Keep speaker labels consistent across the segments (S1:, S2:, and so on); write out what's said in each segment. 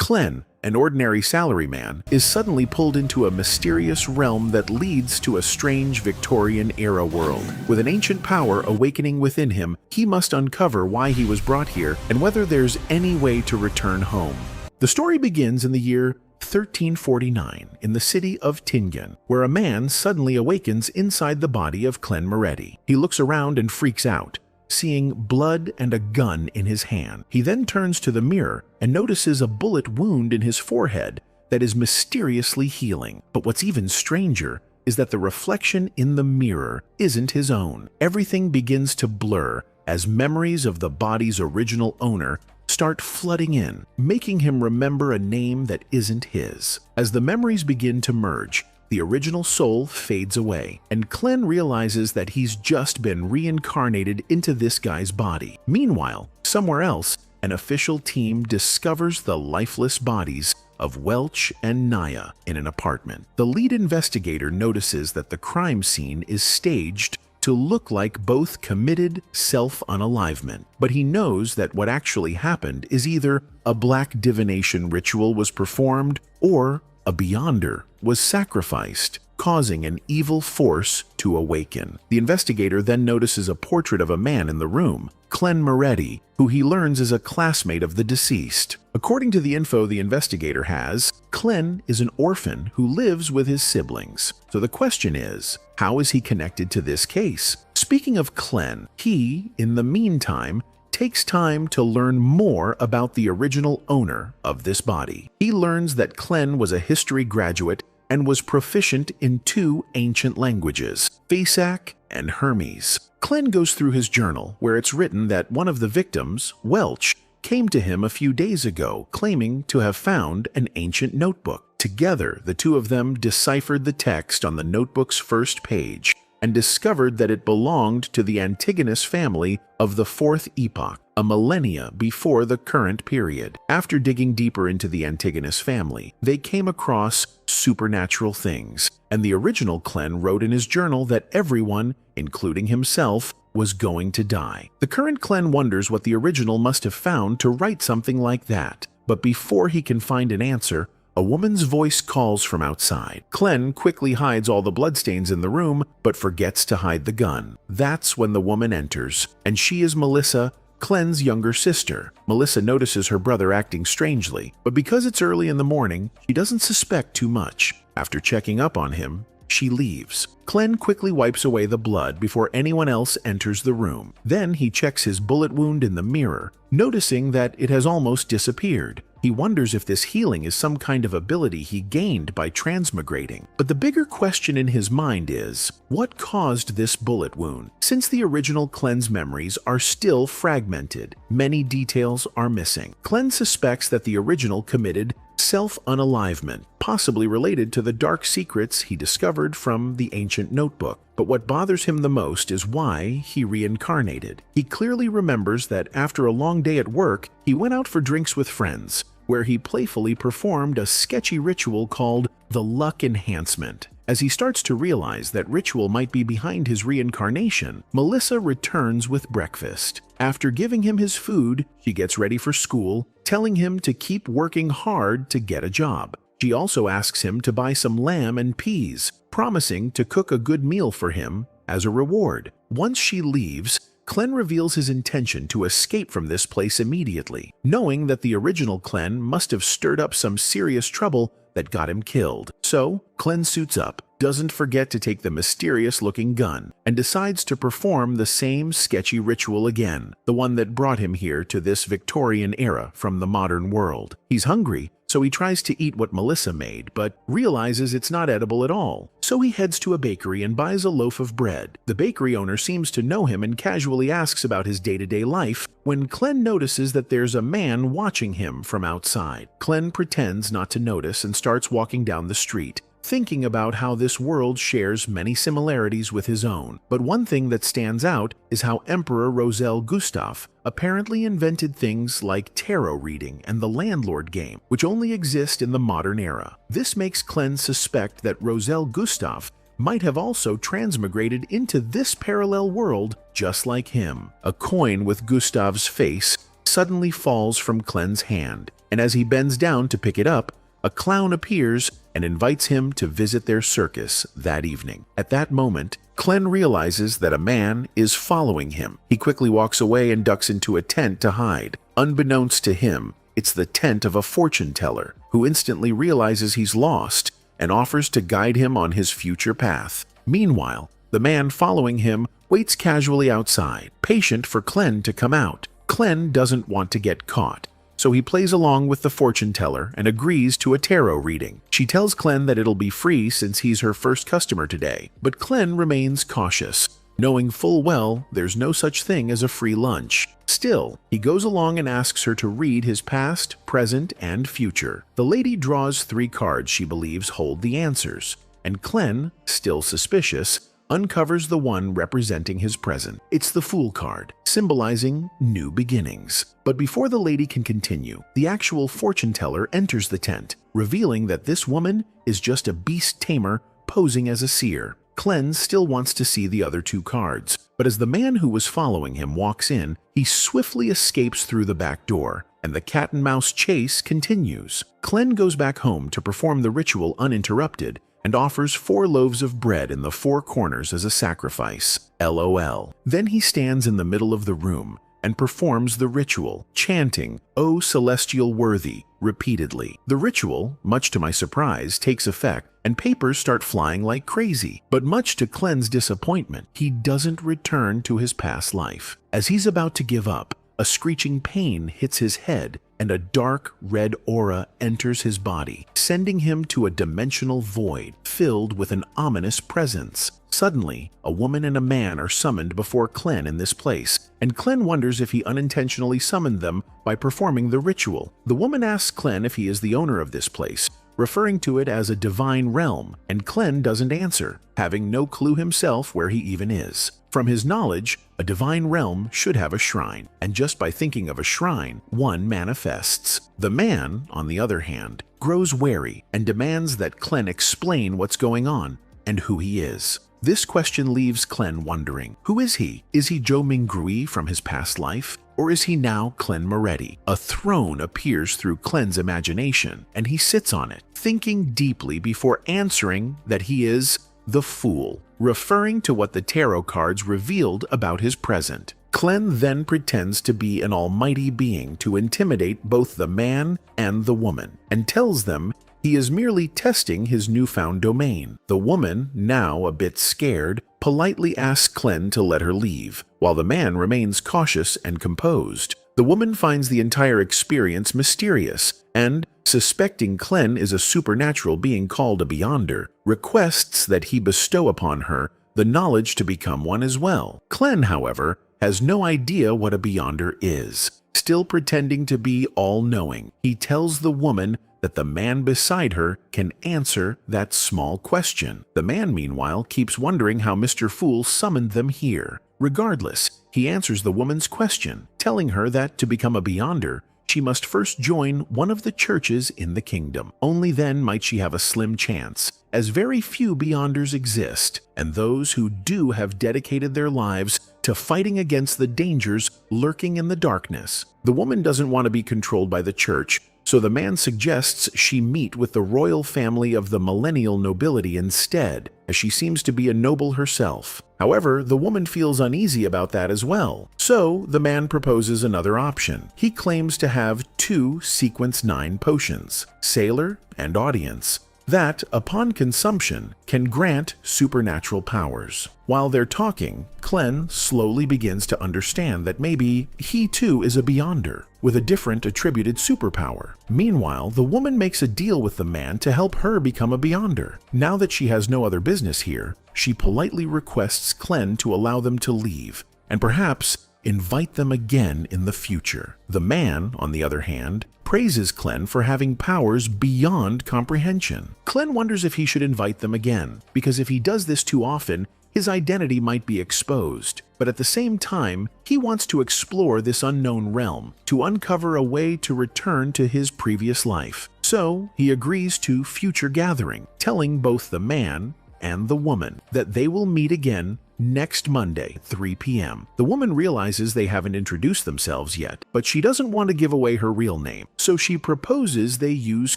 S1: Klen, an ordinary salaryman, is suddenly pulled into a mysterious realm that leads to a strange Victorian-era world. With an ancient power awakening within him, he must uncover why he was brought here and whether there's any way to return home. The story begins in the year 1349 in the city of Tingen, where a man suddenly awakens inside the body of Klen Moretti. He looks around and freaks out, seeing blood and a gun in his hand. He then turns to the mirror and notices a bullet wound in his forehead that is mysteriously healing. But what's even stranger is that the reflection in the mirror isn't his own. Everything begins to blur as memories of the body's original owner start flooding in, making him remember a name that isn't his. As the memories begin to merge, the original soul fades away, and Klen realizes that he's just been reincarnated into this guy's body. Meanwhile, somewhere else, an official team discovers the lifeless bodies of Welch and Naya in an apartment. The lead investigator notices that the crime scene is staged to look like both committed self-unalivement, but he knows that what actually happened is either a black divination ritual was performed or a Beyonder was sacrificed, causing an evil force to awaken. The investigator then notices a portrait of a man in the room, Klen Moretti, who he learns is a classmate of the deceased. According to the info the investigator has, Klen is an orphan who lives with his siblings. So the question is, how is he connected to this case? Speaking of Klen, he, in the meantime, takes time to learn more about the original owner of this body. He learns that Klen was a history graduate and was proficient in 2 ancient languages, Fesak and Hermes. Klen goes through his journal, where it's written that one of the victims, Welch, came to him a few days ago claiming to have found an ancient notebook. Together, the two of them deciphered the text on the notebook's first page and discovered that it belonged to the Antigonus family of the 4th epoch, a millennia before the current period. After digging deeper into the Antigonus family, they came across supernatural things, and the original Klen wrote in his journal that everyone, including himself, was going to die. The current Klen wonders what the original must have found to write something like that, but before he can find an answer, a woman's voice calls from outside. Klen quickly hides all the bloodstains in the room, but forgets to hide the gun. That's when the woman enters, and she is Melissa, Klen's younger sister. Melissa notices her brother acting strangely, but because it's early in the morning, she doesn't suspect too much. After checking up on him, she leaves. Klen quickly wipes away the blood before anyone else enters the room. Then he checks his bullet wound in the mirror, noticing that it has almost disappeared. He wonders if this healing is some kind of ability he gained by transmigrating. But the bigger question in his mind is, what caused this bullet wound? Since the original Klen's memories are still fragmented, many details are missing. Klen suspects that the original committed self-unalivement, possibly related to the dark secrets he discovered from the ancient notebook. But what bothers him the most is why he reincarnated. He clearly remembers that after a long day at work, he went out for drinks with friends, where he playfully performed a sketchy ritual called the Luck Enhancement. As he starts to realize that ritual might be behind his reincarnation, Melissa returns with breakfast. After giving him his food, she gets ready for school, telling him to keep working hard to get a job. She also asks him to buy some lamb and peas, promising to cook a good meal for him as a reward. Once she leaves, Klen reveals his intention to escape from this place immediately, knowing that the original Klen must have stirred up some serious trouble that got him killed. So, Klen suits up, doesn't forget to take the mysterious-looking gun, and decides to perform the same sketchy ritual again, the one that brought him here to this Victorian era from the modern world. He's hungry, so he tries to eat what Melissa made, but realizes it's not edible at all. So he heads to a bakery and buys a loaf of bread. The bakery owner seems to know him and casually asks about his day-to-day life, when Klen notices that there's a man watching him from outside. Klen pretends not to notice and starts walking down the street, thinking about how this world shares many similarities with his own. But one thing that stands out is how Emperor Roselle Gustav apparently invented things like tarot reading and the landlord game, which only exist in the modern era. This makes Klen suspect that Roselle Gustav might have also transmigrated into this parallel world just like him. A coin with Gustav's face suddenly falls from Klen's hand, and as he bends down to pick it up, a clown appears and invites him to visit their circus that evening. At that moment, Clen realizes that a man is following him. He quickly walks away and ducks into a tent to hide. Unbeknownst to him, it's the tent of a fortune teller, who instantly realizes he's lost and offers to guide him on his future path. Meanwhile, the man following him waits casually outside, patient for Clen to come out. Clen doesn't want to get caught, so he plays along with the fortune teller and agrees to a tarot reading. She tells Clen that it'll be free since he's her first customer today, but Clen remains cautious, knowing full well there's no such thing as a free lunch. Still, he goes along and asks her to read his past, present, and future. The lady draws 3 cards she believes hold the answers, and Clen, still suspicious, uncovers the one representing his present. It's the Fool card, symbolizing new beginnings. But before the lady can continue, the actual fortune teller enters the tent, revealing that this woman is just a beast tamer posing as a seer. Clen still wants to see the other 2 cards, but as the man who was following him walks in, he swiftly escapes through the back door, and the cat-and-mouse chase continues. Clen goes back home to perform the ritual uninterrupted and offers 4 loaves of bread in the 4 corners as a sacrifice. LOL. Then he stands in the middle of the room and performs the ritual, chanting, "O Celestial Worthy," repeatedly. The ritual, much to my surprise, takes effect, and papers start flying like crazy. But much to Clen's disappointment, he doesn't return to his past life. As he's about to give up, a screeching pain hits his head, and a dark red aura enters his body, sending him to a dimensional void filled with an ominous presence. Suddenly, a woman and a man are summoned before Clen in this place, and Clen wonders if he unintentionally summoned them by performing the ritual. The woman asks Clen if he is the owner of this place, referring to it as a divine realm, and Clen doesn't answer, having no clue himself where he even is. From his knowledge, a divine realm should have a shrine, and just by thinking of a shrine, one manifests. The man, on the other hand, grows wary and demands that Clen explain what's going on and who he is. This question leaves Clen wondering, who is he? Is he Joe Mingrui from his past life? Or is he now Clen Moretti? A throne appears through Clen's imagination, and he sits on it, thinking deeply before answering that he is the Fool, referring to what the tarot cards revealed about his present. Clen then pretends to be an almighty being to intimidate both the man and the woman, and tells them he is merely testing his newfound domain. The woman, now a bit scared, politely asks Clen to let her leave, while the man remains cautious and composed. The woman finds the entire experience mysterious, and, suspecting Clen is a supernatural being called a Beyonder, requests that he bestow upon her the knowledge to become one as well. Clen, however, has no idea what a Beyonder is. Still pretending to be all-knowing, he tells the woman that the man beside her can answer that small question. The man, meanwhile, keeps wondering how Mr. Fool summoned them here. Regardless, he answers the woman's question, telling her that to become a Beyonder, she must first join one of the churches in the kingdom. Only then might she have a slim chance, as very few Beyonders exist, and those who do have dedicated their lives to fighting against the dangers lurking in the darkness. The woman doesn't want to be controlled by the church, so the man suggests she meet with the royal family of the millennial nobility instead, as she seems to be a noble herself. However, the woman feels uneasy about that as well, so the man proposes another option. He claims to have 2 Sequence 9 potions, Sailor and Audience, that, upon consumption, can grant supernatural powers. While they're talking, Clen slowly begins to understand that maybe he too is a Beyonder, with a different attributed superpower. Meanwhile, the woman makes a deal with the man to help her become a Beyonder. Now that she has no other business here, she politely requests Clen to allow them to leave, and perhaps invite them again in the future. The man, on the other hand, praises Clen for having powers beyond comprehension. Clen wonders if he should invite them again, because if he does this too often, his identity might be exposed. But at the same time, he wants to explore this unknown realm, to uncover a way to return to his previous life. So he agrees to future gathering, telling both the man and the woman that they will meet again next Monday, 3 p.m. The woman realizes they haven't introduced themselves yet, but she doesn't want to give away her real name, so she proposes they use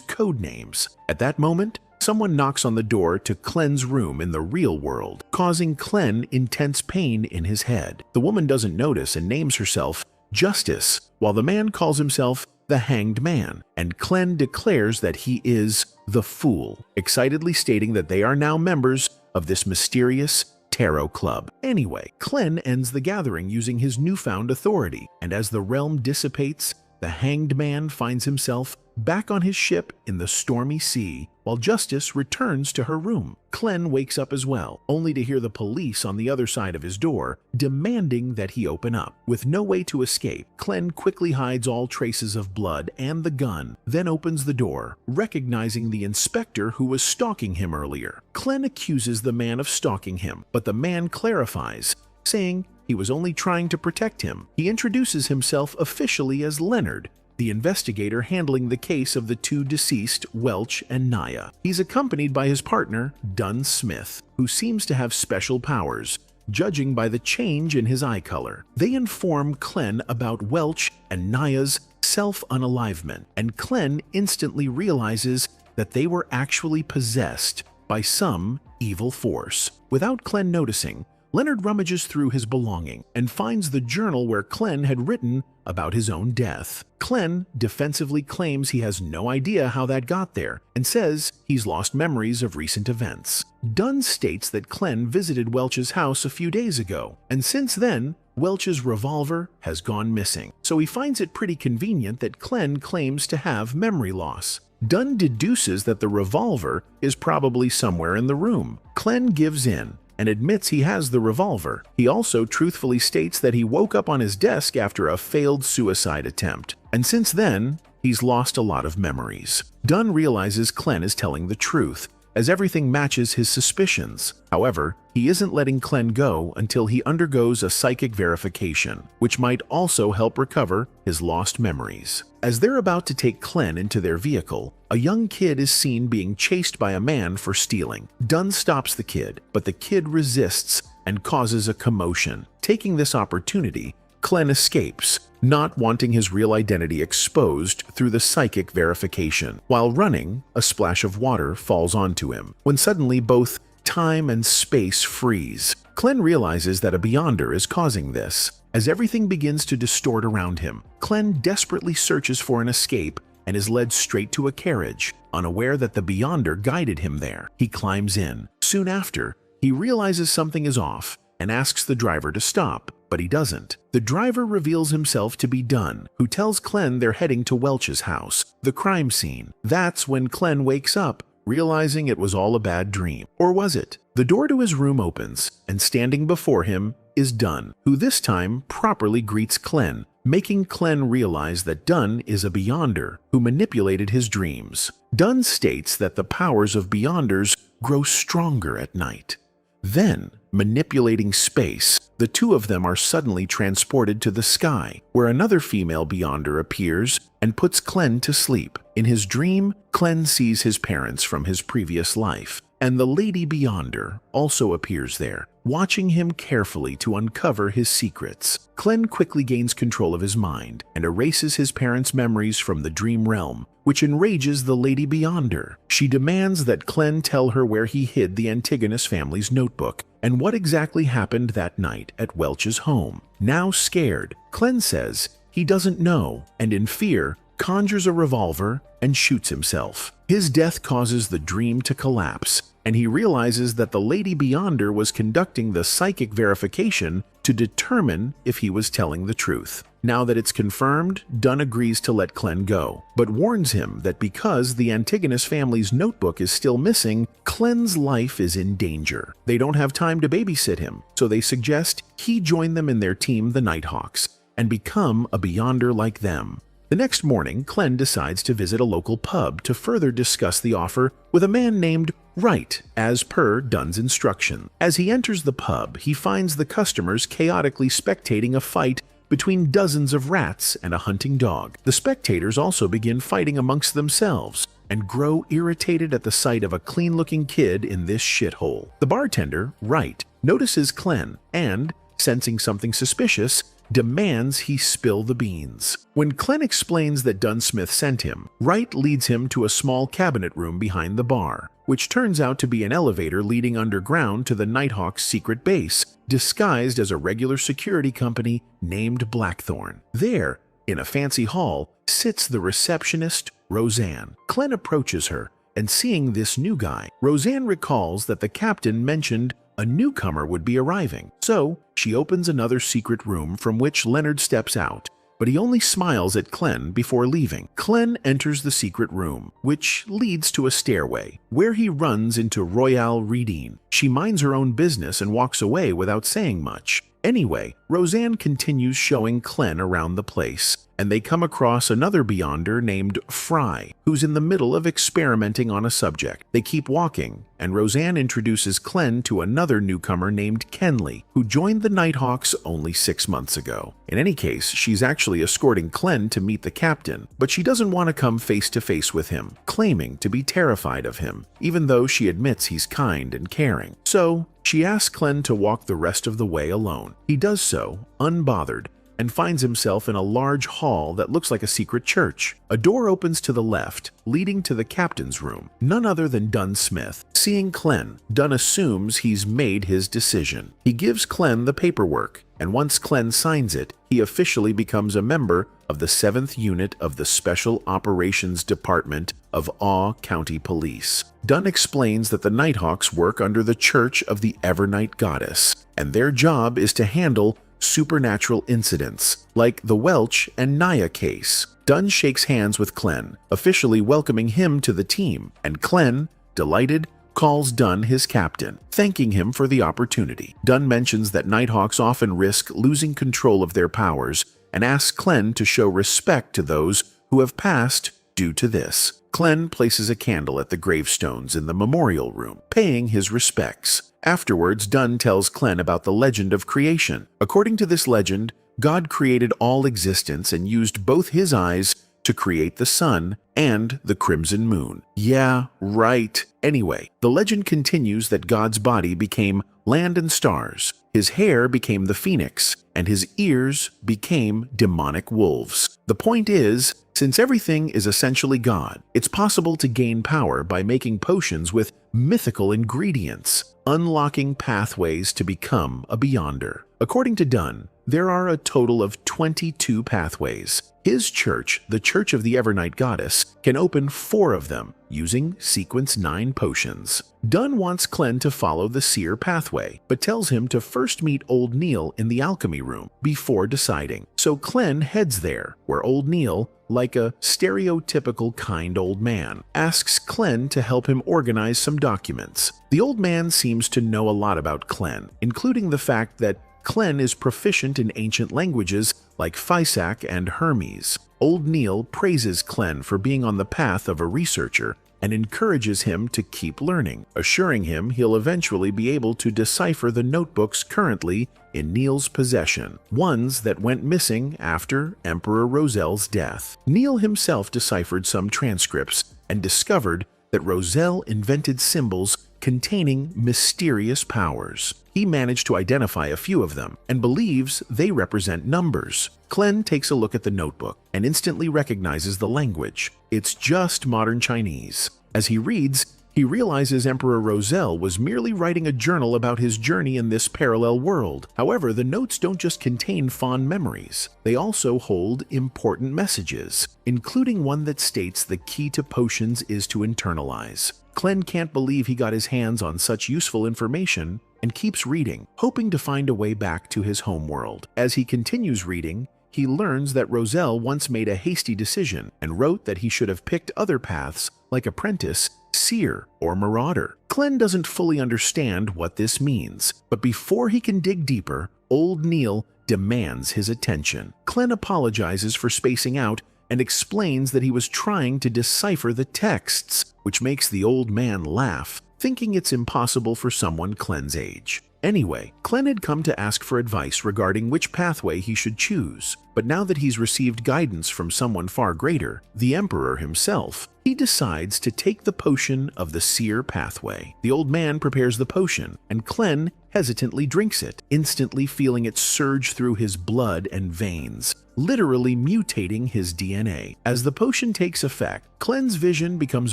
S1: code names. At that moment, someone knocks on the door to Clen's room in the real world, causing Clen intense pain in his head. The woman doesn't notice and names herself Justice, while the man calls himself the Hanged Man, and Clen declares that he is the Fool, excitedly stating that they are now members of this mysterious tarot club. Anyway, Clen ends the gathering using his newfound authority, and as the realm dissipates, the Hanged Man finds himself back on his ship in the stormy sea, while Justice returns to her room. Clen wakes up as well, only to hear the police on the other side of his door, demanding that he open up. With no way to escape, Clen quickly hides all traces of blood and the gun, then opens the door, recognizing the inspector who was stalking him earlier. Clen accuses the man of stalking him, but the man clarifies, saying he was only trying to protect him. He introduces himself officially as Leonard, the investigator handling the case of the two deceased, Welch and Naya. He's accompanied by his partner, Dunn Smith, who seems to have special powers, judging by the change in his eye color. They inform Clen about Welch and Naya's self-unalivement, and Clen instantly realizes that they were actually possessed by some evil force. Without Clen noticing, Leonard rummages through his belonging and finds the journal where Clen had written about his own death. Clen defensively claims he has no idea how that got there and says he's lost memories of recent events. Dunn states that Clen visited Welch's house a few days ago, and since then, Welch's revolver has gone missing, so he finds it pretty convenient that Clen claims to have memory loss. Dunn deduces that the revolver is probably somewhere in the room. Clen gives in and admits he has the revolver. He also truthfully states that he woke up on his desk after a failed suicide attempt, and since then, he's lost a lot of memories. Dunn realizes Clen is telling the truth, as everything matches his suspicions. However, he isn't letting Clen go until he undergoes a psychic verification, which might also help recover his lost memories. As they're about to take Clen into their vehicle, a young kid is seen being chased by a man for stealing. Dunn stops the kid, but the kid resists and causes a commotion. Taking this opportunity, Clen escapes, not wanting his real identity exposed through the psychic verification. While running, a splash of water falls onto him, when suddenly both time and space freeze. Clen realizes that a Beyonder is causing this. As everything begins to distort around him, Clen desperately searches for an escape and is led straight to a carriage, unaware that the Beyonder guided him there. He climbs in. Soon after, he realizes something is off and asks the driver to stop, but he doesn't. The driver reveals himself to be Dunn, who tells Clen they're heading to Welch's house, the crime scene. That's when Clen wakes up, realizing it was all a bad dream. Or was it? The door to his room opens, and standing before him is Dunn, who this time properly greets Clen, making Clen realize that Dunn is a Beyonder who manipulated his dreams. Dunn states that the powers of Beyonders grow stronger at night. Then, manipulating space, the two of them are suddenly transported to the sky, where another female Beyonder appears and puts Clen to sleep. In his dream, Clen sees his parents from his previous life, and the Lady Beyonder also appears there, watching him carefully to uncover his secrets. Clen quickly gains control of his mind and erases his parents' memories from the dream realm, which enrages the Lady Beyonder. She demands that Clen tell her where he hid the Antigonus family's notebook and what exactly happened that night at Welch's home. Now scared, Clen says he doesn't know, and in fear, conjures a revolver and shoots himself. His death causes the dream to collapse, and he realizes that the Lady Beyonder was conducting the psychic verification to determine if he was telling the truth. Now that it's confirmed, Dunn agrees to let Clen go, but warns him that because the Antigonus family's notebook is still missing, Clen's life is in danger. They don't have time to babysit him, so they suggest he join them in their team, the Nighthawks, and become a Beyonder like them. The next morning, Clen decides to visit a local pub to further discuss the offer with a man named Wright, as per Dunn's instruction. As he enters the pub, he finds the customers chaotically spectating a fight between dozens of rats and a hunting dog. The spectators also begin fighting amongst themselves and grow irritated at the sight of a clean-looking kid in this shithole. The bartender, Wright, notices Clen and, sensing something suspicious, demands he spill the beans. When Clen explains that Dunsmith sent him, Wright leads him to a small cabinet room behind the bar, which turns out to be an elevator leading underground to the Nighthawk's secret base, disguised as a regular security company named Blackthorn. There, in a fancy hall, sits the receptionist, Roseanne. Clen approaches her, and seeing this new guy, Roseanne recalls that the captain mentioned a newcomer would be arriving. So, she opens another secret room from which Leonard steps out, but he only smiles at Clen before leaving. Clen enters the secret room, which leads to a stairway, where he runs into Royale Redine. She minds her own business and walks away without saying much. Anyway, Roseanne continues showing Clen around the place, and they come across another Beyonder named Fry, who's in the middle of experimenting on a subject. They keep walking, and Roseanne introduces Clen to another newcomer named Kenley, who joined the Nighthawks only 6 months ago. In any case, she's actually escorting Clen to meet the captain, but she doesn't want to come face to face with him, claiming to be terrified of him, even though she admits he's kind and caring. So, she asks Clen to walk the rest of the way alone. He does so, unbothered, and finds himself in a large hall that looks like a secret church. A door opens to the left, leading to the captain's room, none other than Dunsmith. Seeing Clen, Dun assumes he's made his decision. He gives Clen the paperwork, and once Clen signs it, he officially becomes a member of the 7th Unit of the Special Operations Department of Awe County Police. Dun explains that the Nighthawks work under the Church of the Evernight Goddess, and their job is to handle supernatural incidents, like the Welch and Naya case. Dun shakes hands with Clen, officially welcoming him to the team, and Clen, delighted, calls Dun his captain, thanking him for the opportunity. Dun mentions that Nighthawks often risk losing control of their powers, and asks Clen to show respect to those who have passed due to this. Clen places a candle at the gravestones in the memorial room, paying his respects. Afterwards, Dun tells Clen about the legend of creation. According to this legend, God created all existence and used both his eyes to create the sun and the crimson moon. Yeah, right. Anyway, the legend continues that God's body became land and stars, his hair became the phoenix, and his ears became demonic wolves. The point is, since everything is essentially God, it's possible to gain power by making potions with mythical ingredients, unlocking pathways to become a Beyonder. According to Dun, there are a total of 22 pathways. His church, the Church of the Evernight Goddess, can open 4 of them using sequence 9 potions. Dun wants Clen to follow the seer pathway, but tells him to first meet Old Neil in the alchemy room before deciding. So Clen heads there, where Old Neil, like a stereotypical kind old man, asks Clen to help him organize some documents. The old man seems to know a lot about Clen, including the fact that Clen is proficient in ancient languages like Physac and Hermes. Old Neil praises Clen for being on the path of a researcher and encourages him to keep learning, assuring him he'll eventually be able to decipher the notebooks currently in Neil's possession, ones that went missing after Emperor Roselle's death. Neil himself deciphered some transcripts and discovered that Roselle invented symbols containing mysterious powers. He managed to identify a few of them and believes they represent numbers. Clen takes a look at the notebook and instantly recognizes the language. It's just modern Chinese. As he reads, he realizes Emperor Roselle was merely writing a journal about his journey in this parallel world. However, the notes don't just contain fond memories. They also hold important messages, including one that states the key to potions is to internalize. Clen can't believe he got his hands on such useful information and keeps reading, hoping to find a way back to his homeworld. As he continues reading, he learns that Roselle once made a hasty decision and wrote that he should have picked other paths like apprentice, seer, or marauder. Clen doesn't fully understand what this means, but before he can dig deeper, Old Neil demands his attention. Clen apologizes for spacing out and explains that he was trying to decipher the texts, which makes the old man laugh, thinking it's impossible for someone Clen's age. Anyway, Clen had come to ask for advice regarding which pathway he should choose. But now that he's received guidance from someone far greater, the Emperor himself, he decides to take the potion of the seer pathway. The old man prepares the potion, and Clen hesitantly drinks it, instantly feeling it surge through his blood and veins, literally mutating his DNA. As the potion takes effect, Clen's vision becomes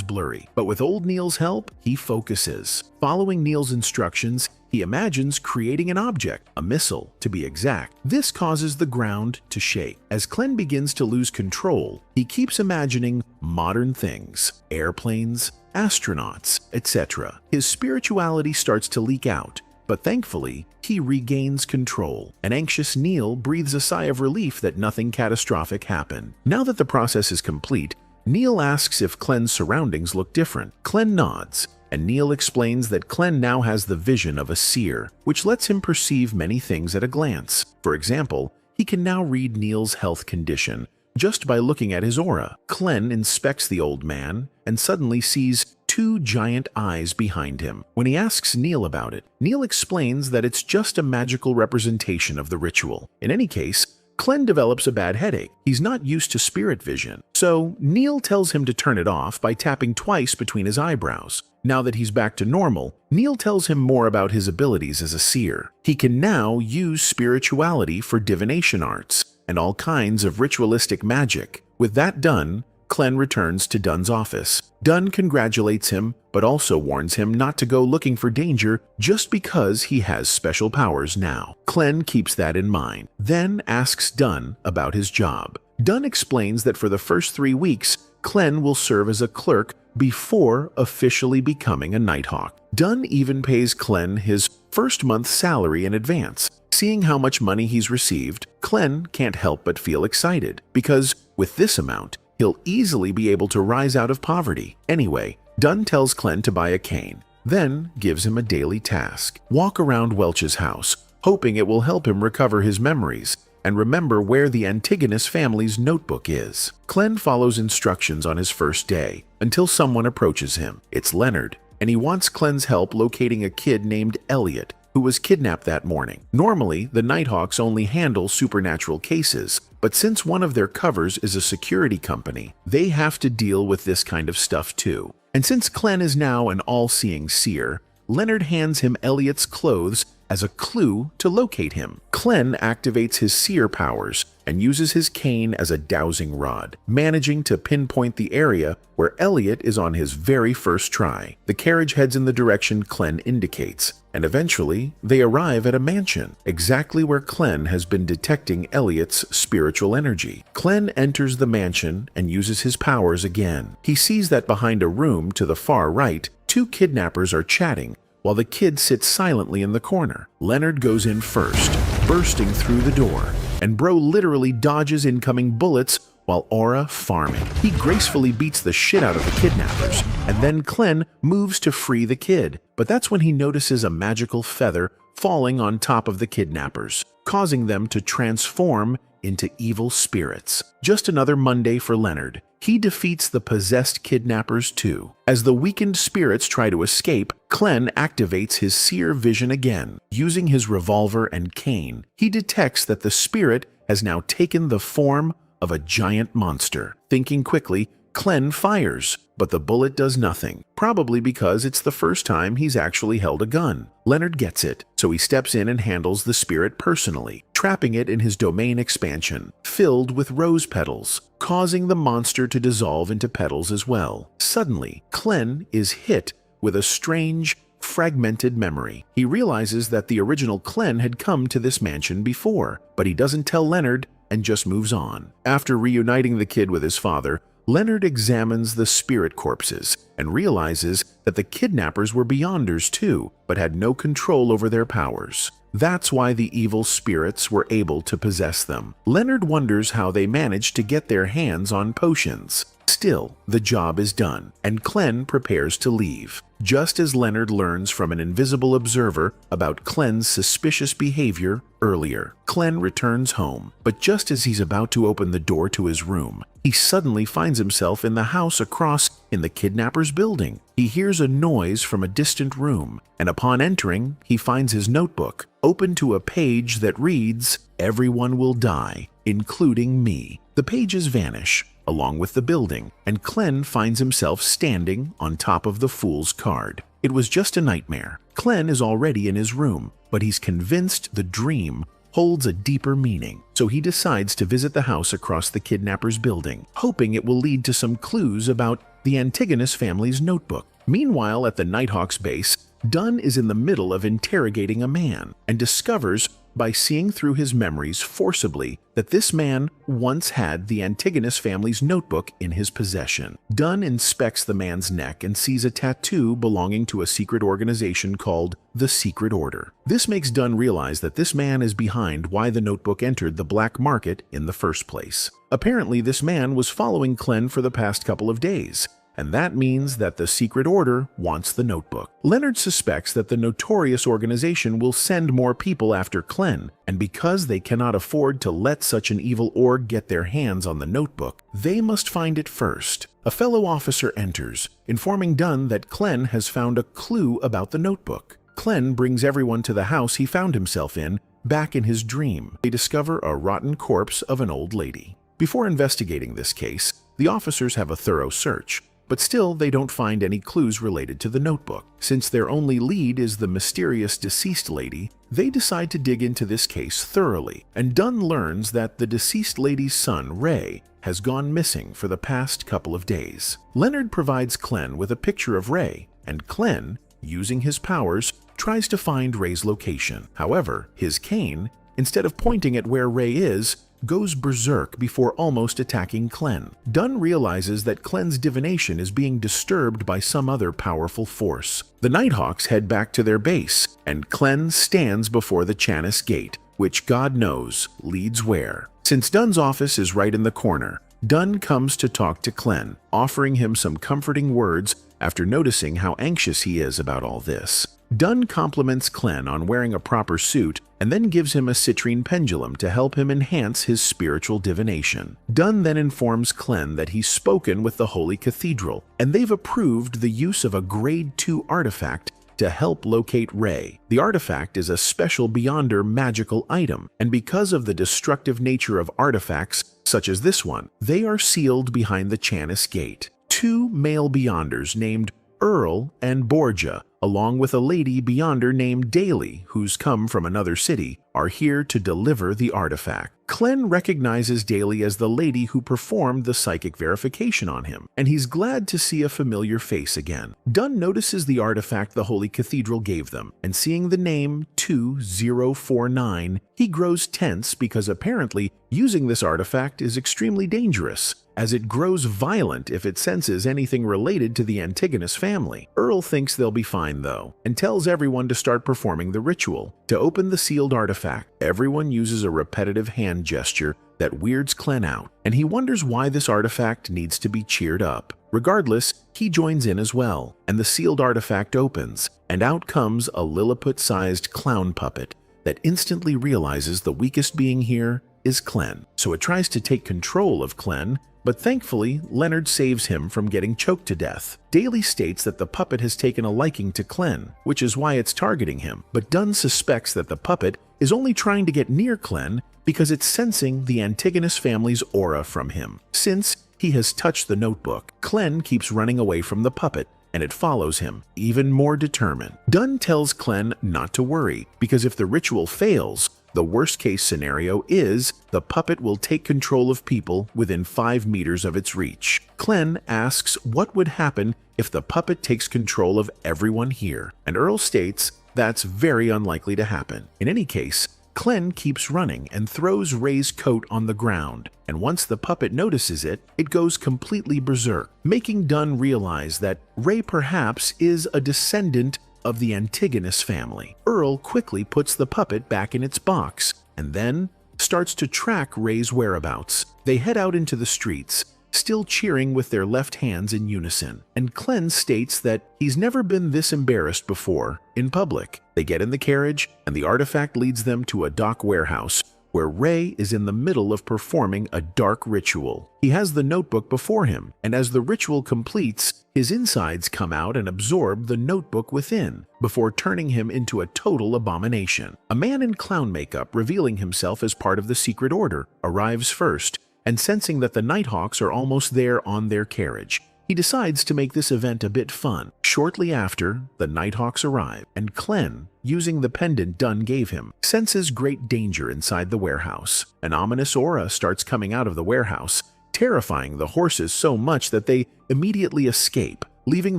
S1: blurry, but with old Neil's help, he focuses. Following Neil's instructions, he imagines creating an object, a missile to be exact. This causes the ground to shake. As Clen begins to lose control, he keeps imagining modern things, airplanes, astronauts, etc. His spirituality starts to leak out, but thankfully, he regains control. An anxious Neil breathes a sigh of relief that nothing catastrophic happened. Now that the process is complete, Neil asks if Clen's surroundings look different. Clen nods, and Neil explains that Clen now has the vision of a seer, which lets him perceive many things at a glance. For example, he can now read Neil's health condition just by looking at his aura. Clen inspects the old man and suddenly sees two giant eyes behind him. When he asks Neil about it, Neil explains that it's just a magical representation of the ritual. In any case, Clen develops a bad headache. He's not used to spirit vision, so Neil tells him to turn it off by tapping twice between his eyebrows. Now that he's back to normal, Neil tells him more about his abilities as a seer. He can now use spirituality for divination arts and all kinds of ritualistic magic. With that done, Clen returns to Dunn's office. Dunn congratulates him, but also warns him not to go looking for danger just because he has special powers now. Clen keeps that in mind, then asks Dunn about his job. Dunn explains that for the first 3 weeks, Clen will serve as a clerk before officially becoming a Nighthawk. Dunn even pays Clen his first month's salary in advance. Seeing how much money he's received, Clen can't help but feel excited, because with this amount, he'll easily be able to rise out of poverty. Anyway, Dunn tells Clen to buy a cane, then gives him a daily task. Walk around Welch's house, hoping it will help him recover his memories and remember where the Antigonus family's notebook is. Clen follows instructions on his first day until someone approaches him. It's Leonard, and he wants Clen's help locating a kid named Elliot, who was kidnapped that morning. Normally, the Nighthawks only handle supernatural cases, but since one of their covers is a security company, they have to deal with this kind of stuff too. And since Clen is now an all-seeing seer, Leonard hands him Elliot's clothes as a clue to locate him. Clen activates his seer powers and uses his cane as a dowsing rod, managing to pinpoint the area where Elliot is on his very first try. The carriage heads in the direction Clen indicates, and eventually they arrive at a mansion, exactly where Clen has been detecting Elliot's spiritual energy. Clen enters the mansion and uses his powers again. He sees that behind a room to the far right, 2 kidnappers are chatting, while the kid sits silently in the corner. Leonard goes in first, bursting through the door, and Bro literally dodges incoming bullets while Aura farming. He gracefully beats the shit out of the kidnappers, and then Clen moves to free the kid. But that's when he notices a magical feather falling on top of the kidnappers, causing them to transform into evil spirits. Just another Monday for Leonard. He defeats the possessed kidnappers too. As the weakened spirits try to escape, Clen activates his seer vision again. Using his revolver and cane, he detects that the spirit has now taken the form of a giant monster. Thinking quickly, Clen fires, but the bullet does nothing, probably because it's the first time he's actually held a gun. Leonard gets it, so he steps in and handles the spirit personally, trapping it in his domain expansion, filled with rose petals, causing the monster to dissolve into petals as well. Suddenly, Clen is hit with a strange, fragmented memory. He realizes that the original Clen had come to this mansion before, but he doesn't tell Leonard and just moves on. After reuniting the kid with his father, Leonard examines the spirit corpses and realizes that the kidnappers were Beyonders too, but had no control over their powers. That's why the evil spirits were able to possess them. Leonard wonders how they managed to get their hands on potions. Still Still, the job is done, and Clem prepares to leave. Just as Leonard learns from an invisible observer about Clem's suspicious behavior earlier, Clem returns home, but just as he's about to open the door to his room, he suddenly finds himself in the house across in the kidnapper's building. He hears a noise from a distant room, and upon entering, he finds his notebook, open to a page that reads, "Everyone will die, including me." The pages vanish, along with the building, and Clem finds himself standing on top of the fool's card. It was just a nightmare. Clem is already in his room, but he's convinced the dream holds a deeper meaning, so he decides to visit the house across the kidnapper's building, hoping it will lead to some clues about the Antigonus family's notebook. Meanwhile, at the Nighthawk's base, Dunn is in the middle of interrogating a man and discovers, by seeing through his memories forcibly, that this man once had the Antigonus family's notebook in his possession. Dunn inspects the man's neck and sees a tattoo belonging to a secret organization called the Secret Order. This makes Dunn realize that this man is behind why the notebook entered the black market in the first place. Apparently, this man was following Clem for the past couple of days, and that means that the Secret Order wants the notebook. Leonard suspects that the notorious organization will send more people after Clem, and because they cannot afford to let such an evil org get their hands on the notebook, they must find it first. A fellow officer enters, informing Dunn that Clem has found a clue about the notebook. Clem brings everyone to the house he found himself in, back in his dream. They discover a rotten corpse of an old lady. Before investigating this case, the officers have a thorough search, but still they don't find any clues related to the notebook. Since their only lead is the mysterious deceased lady, they decide to dig into this case thoroughly, and Dunn learns that the deceased lady's son, Ray, has gone missing for the past couple of days. Leonard provides Clem with a picture of Ray, and Clem, using his powers, tries to find Ray's location. However, his cane, instead of pointing at where Ray is, goes berserk before almost attacking Clem. Dunn realizes that Clem's divination is being disturbed by some other powerful force. The Nighthawks head back to their base, and Clem stands before the Chanis Gate, which God knows leads where. Since Dunn's office is right in the corner, Dunn comes to talk to Clem, offering him some comforting words after noticing how anxious he is about all this. Dunn compliments Clem on wearing a proper suit and then gives him a citrine pendulum to help him enhance his spiritual divination. Dunn then informs Clem that he's spoken with the Holy Cathedral, and they've approved the use of a Grade 2 artifact to help locate Ray. The artifact is a special Beyonder magical item, and because of the destructive nature of artifacts such as this one, they are sealed behind the Chanis Gate. Two male Beyonders named Earl and Borgia, along with a lady Beyonder named Daly, who's come from another city, are here to deliver the artifact. Clem recognizes Daly as the lady who performed the psychic verification on him, and he's glad to see a familiar face again. Dunn notices the artifact the Holy Cathedral gave them, and seeing the name 2049, he grows tense because apparently using this artifact is extremely dangerous, as it grows violent if it senses anything related to the Antigonus family. Earl thinks they'll be fine though, and tells everyone to start performing the ritual. To open the sealed artifact, everyone uses a repetitive hand gesture that weirds Clem out, and he wonders why this artifact needs to be cheered up. Regardless, he joins in as well, and the sealed artifact opens, and out comes a Lilliput-sized clown puppet that instantly realizes the weakest being here is Clem, so it tries to take control of Clem, but thankfully, Leonard saves him from getting choked to death. Daly states that the puppet has taken a liking to Clem, which is why it's targeting him, but Dunn suspects that the puppet is only trying to get near Clem because it's sensing the Antigonus family's aura from him. Since he has touched the notebook, Clem keeps running away from the puppet, and it follows him, even more determined. Dunn tells Clem not to worry, because if the ritual fails, the worst-case scenario is the puppet will take control of people within 5 meters of its reach. Clem asks what would happen if the puppet takes control of everyone here, and Earl states that's very unlikely to happen. In any case, Clem keeps running and throws Ray's coat on the ground, and once the puppet notices it, it goes completely berserk, making Dunn realize that Ray perhaps is a descendant of the Antigonus family. Earl quickly puts the puppet back in its box, and then starts to track Ray's whereabouts. They head out into the streets, still cheering with their left hands in unison. And Clen states that he's never been this embarrassed before in public. They get in the carriage, and the artifact leads them to a dock warehouse, where Ray is in the middle of performing a dark ritual. He has the notebook before him, and as the ritual completes, his insides come out and absorb the notebook within, before turning him into a total abomination. A man in clown makeup, revealing himself as part of the secret order, arrives first, and sensing that the Nighthawks are almost there on their carriage, he decides to make this event a bit fun. Shortly after, the Nighthawks arrive, and Clen, using the pendant Dunn gave him, senses great danger inside the warehouse. An ominous aura starts coming out of the warehouse, terrifying the horses so much that they immediately escape, leaving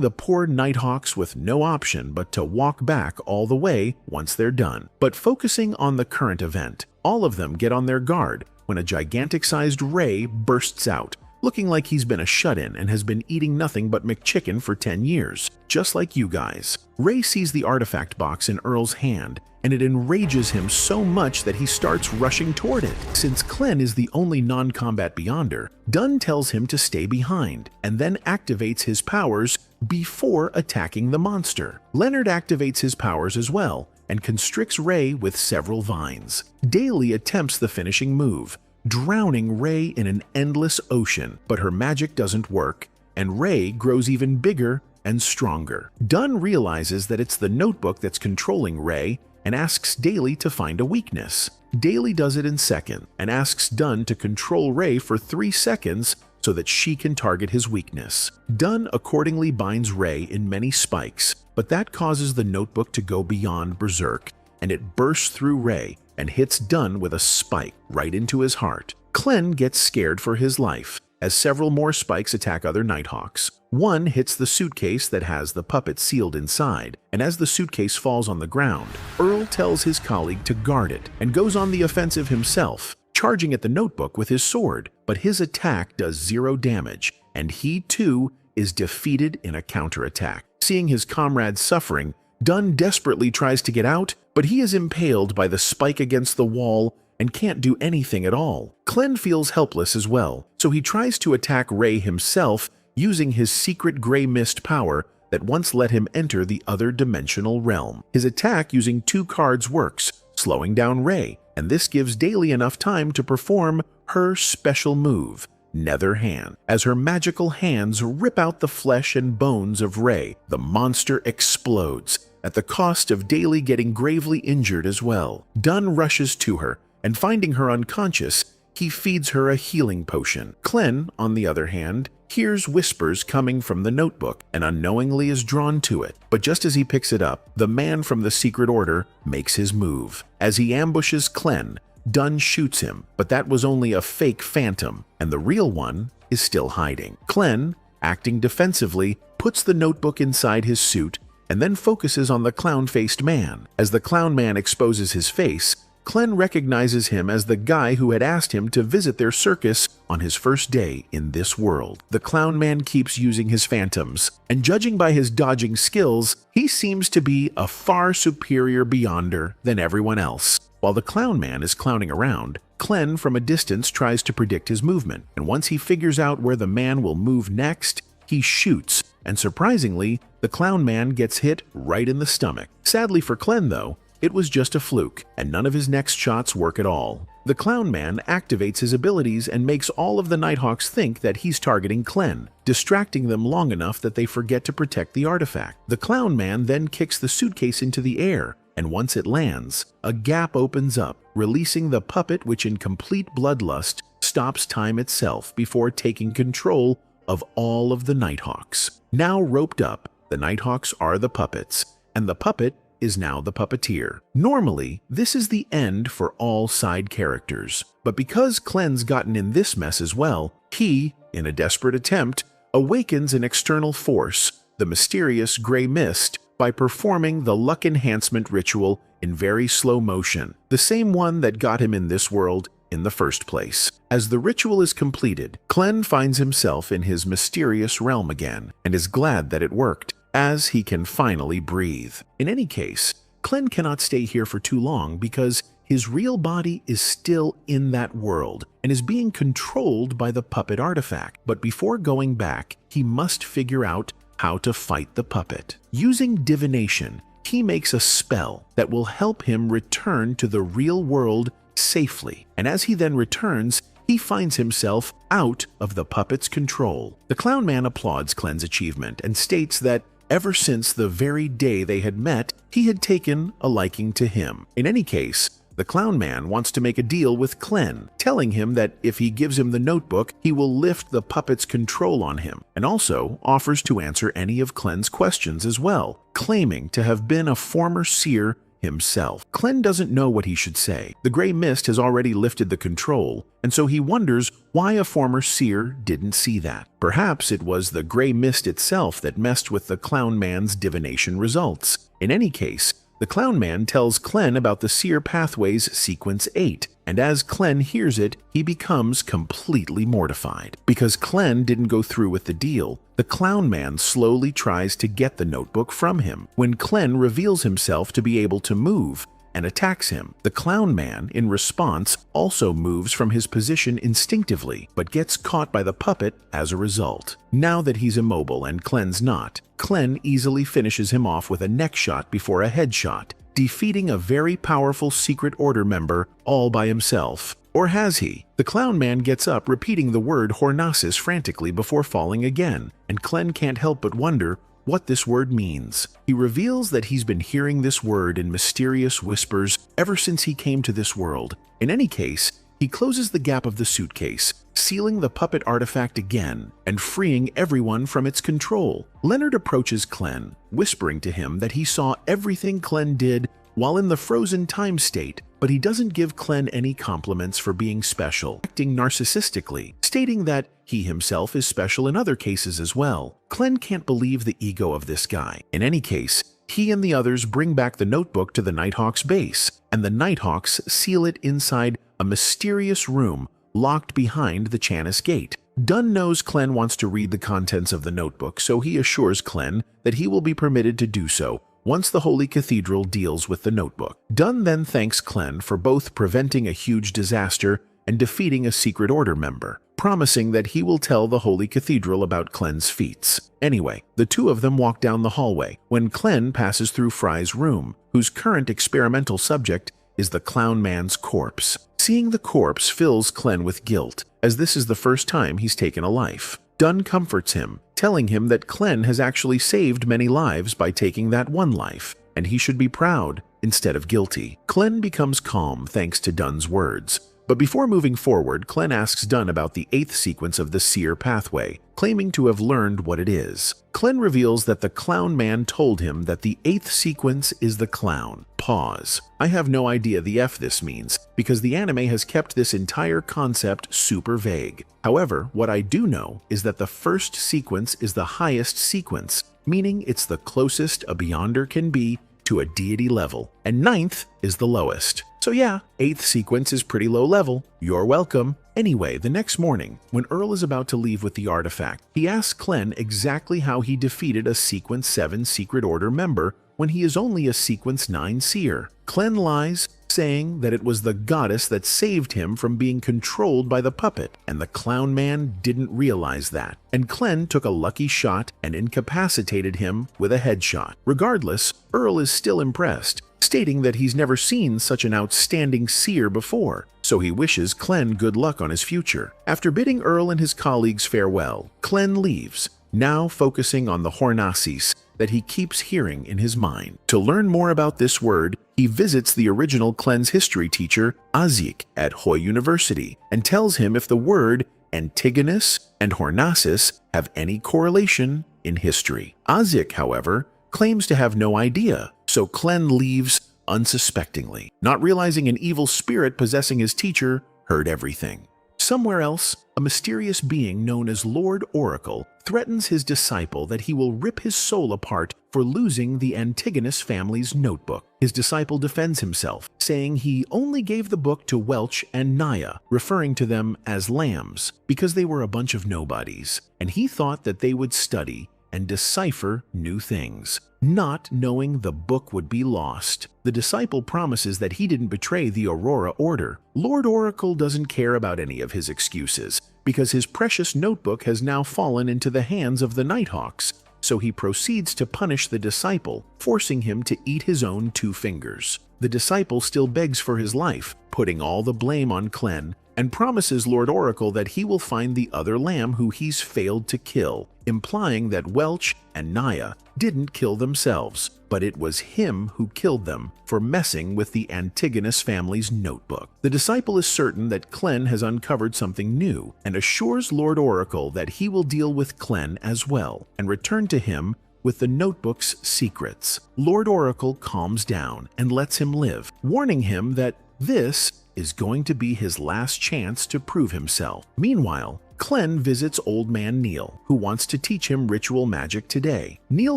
S1: the poor Nighthawks with no option but to walk back all the way once they're done. But focusing on the current event, all of them get on their guard when a gigantic-sized Ray bursts out, looking like he's been a shut-in and has been eating nothing but McChicken for 10 years, just like you guys. Ray sees the artifact box in Earl's hand, and it enrages him so much that he starts rushing toward it. Since Clen is the only non-combat Beyonder, Dunn tells him to stay behind, and then activates his powers before attacking the monster. Leonard activates his powers as well, and constricts Ray with several vines. Daly attempts the finishing move, drowning Ray in an endless ocean, but her magic doesn't work, and Ray grows even bigger and stronger. Dunn realizes that it's the notebook that's controlling Ray and asks Daly to find a weakness. Daly does it in seconds and asks Dunn to control Ray for 3 seconds so that she can target his weakness. Dunn accordingly binds Ray in many spikes, but that causes the notebook to go beyond berserk, and it bursts through Ray and hits Dunn with a spike right into his heart. Clen gets scared for his life, as several more spikes attack other Nighthawks. One hits the suitcase that has the puppet sealed inside, and as the suitcase falls on the ground, Earl tells his colleague to guard it and goes on the offensive himself, charging at the notebook with his sword. But his attack does 0 damage, and he too is defeated in a counterattack. Seeing his comrades suffering, Dunn desperately tries to get out, but he is impaled by the spike against the wall and can't do anything at all. Clen feels helpless as well, so he tries to attack Ray himself using his secret gray mist power that once let him enter the other dimensional realm. His attack using 2 cards works, slowing down Ray, and this gives Daly enough time to perform her special move, Nether Hand. As her magical hands rip out the flesh and bones of Ray, the monster explodes, at the cost of Daly getting gravely injured as well. Dunn rushes to her, and finding her unconscious, he feeds her a healing potion. Clen, on the other hand, hears whispers coming from the notebook and unknowingly is drawn to it. But just as he picks it up, the man from the secret order makes his move. As he ambushes Clen, Dunn shoots him, but that was only a fake phantom, and the real one is still hiding. Clen, acting defensively, puts the notebook inside his suit and then focuses on the clown-faced man. As the clown man exposes his face, Clen recognizes him as the guy who had asked him to visit their circus on his first day in this world. The clown man keeps using his phantoms, and judging by his dodging skills, he seems to be a far superior Beyonder than everyone else. While the clown man is clowning around, Clen from a distance tries to predict his movement, and once he figures out where the man will move next, he shoots, and surprisingly, the clown man gets hit right in the stomach. Sadly for Clen though, it was just a fluke, and none of his next shots work at all. The clown man activates his abilities and makes all of the Nighthawks think that he's targeting Clen, distracting them long enough that they forget to protect the artifact. The clown man then kicks the suitcase into the air, and once it lands, a gap opens up, releasing the puppet which in complete bloodlust stops time itself before taking control of all of the Nighthawks. Now roped up, the Nighthawks are the puppets, and the puppet is now the puppeteer. Normally, this is the end for all side characters, but because Clen's gotten in this mess as well, he, in a desperate attempt, awakens an external force, the mysterious gray mist, by performing the luck enhancement ritual in very slow motion, the same one that got him in this world in the first place. As the ritual is completed, Clen finds himself in his mysterious realm again, and is glad that it worked, as he can finally breathe. In any case, Clen cannot stay here for too long because his real body is still in that world and is being controlled by the puppet artifact. But before going back, he must figure out how to fight the puppet. Using divination, he makes a spell that will help him return to the real world safely. And as he then returns, he finds himself out of the puppet's control. The clown man applauds Clen's achievement and states that ever since the very day they had met, he had taken a liking to him. In any case, the clown man wants to make a deal with Clen, telling him that if he gives him the notebook, he will lift the puppet's control on him, and also offers to answer any of Clen's questions as well, claiming to have been a former seer himself. Clen doesn't know what he should say. The gray mist has already lifted the control, and so he wonders why a former seer didn't see that. Perhaps it was the gray mist itself that messed with the clown man's divination results. In any case, the clown man tells Clen about the seer pathways sequence 8, and as Clen hears it, he becomes completely mortified. Because Clen didn't go through with the deal, the clown man slowly tries to get the notebook from him. When Clen reveals himself to be able to move and attacks him, the clown man, in response, also moves from his position instinctively, but gets caught by the puppet as a result. Now that he's immobile and Clen's not, Clen easily finishes him off with a neck shot before a headshot, defeating a very powerful Secret Order member all by himself. Or has he? The clown man gets up repeating the word Hornasis frantically before falling again, and Clen can't help but wonder what this word means. He reveals that he's been hearing this word in mysterious whispers ever since he came to this world. In any case, he closes the gap of the suitcase, sealing the puppet artifact again and freeing everyone from its control. Leonard approaches Clen, whispering to him that he saw everything Clen did while in the frozen time state, but he doesn't give Clen any compliments for being special, acting narcissistically, stating that he himself is special in other cases as well. Clen can't believe the ego of this guy. In any case, he and the others bring back the notebook to the Nighthawks base, and the Nighthawks seal it inside a mysterious room locked behind the Chanis gate. Dunn knows Clen wants to read the contents of the notebook, so he assures Clen that he will be permitted to do so once the Holy Cathedral deals with the notebook. Dunn then thanks Clen for both preventing a huge disaster and defeating a Secret Order member, promising that he will tell the Holy Cathedral about Clen's feats. Anyway, the two of them walk down the hallway when Clen passes through Fry's room, whose current experimental subject is the clown man's corpse. Seeing the corpse fills Clen with guilt, as this is the first time he's taken a life. Dunn comforts him, telling him that Clen has actually saved many lives by taking that one life, and he should be proud instead of guilty. Clen becomes calm thanks to Dunn's words. But before moving forward, Clen asks Dunn about the 8th sequence of the seer pathway, claiming to have learned what it is. Clen reveals that the clown man told him that the 8th sequence is the clown. Pause. I have no idea the F this means, because the anime has kept this entire concept super vague. However, what I do know is that the first sequence is the highest sequence, meaning it's the closest a Beyonder can be to a deity level, and 9th is the lowest. So yeah, 8th sequence is pretty low level. You're welcome. Anyway, the next morning, when Earl is about to leave with the artifact, he asks Clen exactly how he defeated a Sequence 7 Secret Order member when he is only a Sequence 9 seer. Clen lies, saying that it was the goddess that saved him from being controlled by the puppet, and the clown man didn't realize that. And Clen took a lucky shot and incapacitated him with a headshot. Regardless, Earl is still impressed, stating that he's never seen such an outstanding seer before, so he wishes Clen good luck on his future. After bidding Earl and his colleagues farewell, Clen leaves, now focusing on the Hornasis that he keeps hearing in his mind. To learn more about this word, he visits the original Clen's history teacher, Azik, at Hoy University, and tells him if the word Antigonus and Hornasis have any correlation in history. Azik, however, claims to have no idea, so Clen leaves unsuspectingly, not realizing an evil spirit possessing his teacher heard everything. Somewhere else, a mysterious being known as Lord Oracle threatens his disciple that he will rip his soul apart for losing the Antigonus family's notebook. His disciple defends himself, saying he only gave the book to Welch and Naya, referring to them as lambs, because they were a bunch of nobodies, and he thought that they would study and decipher new things. Not knowing the book would be lost, the disciple promises that he didn't betray the Aurora Order. Lord Oracle doesn't care about any of his excuses, because his precious notebook has now fallen into the hands of the Nighthawks, so he proceeds to punish the disciple, forcing him to eat his own 2 fingers. The disciple still begs for his life, putting all the blame on Clen, and promises Lord Oracle that he will find the other lamb who he's failed to kill, implying that Welch and Naya didn't kill themselves, but it was him who killed them for messing with the Antigonus family's notebook. The disciple is certain that Clen has uncovered something new and assures Lord Oracle that he will deal with Clen as well and return to him with the notebook's secrets. Lord Oracle calms down and lets him live, warning him that this is going to be his last chance to prove himself. Meanwhile, Clen visits Old Man Neil, who wants to teach him ritual magic today. Neil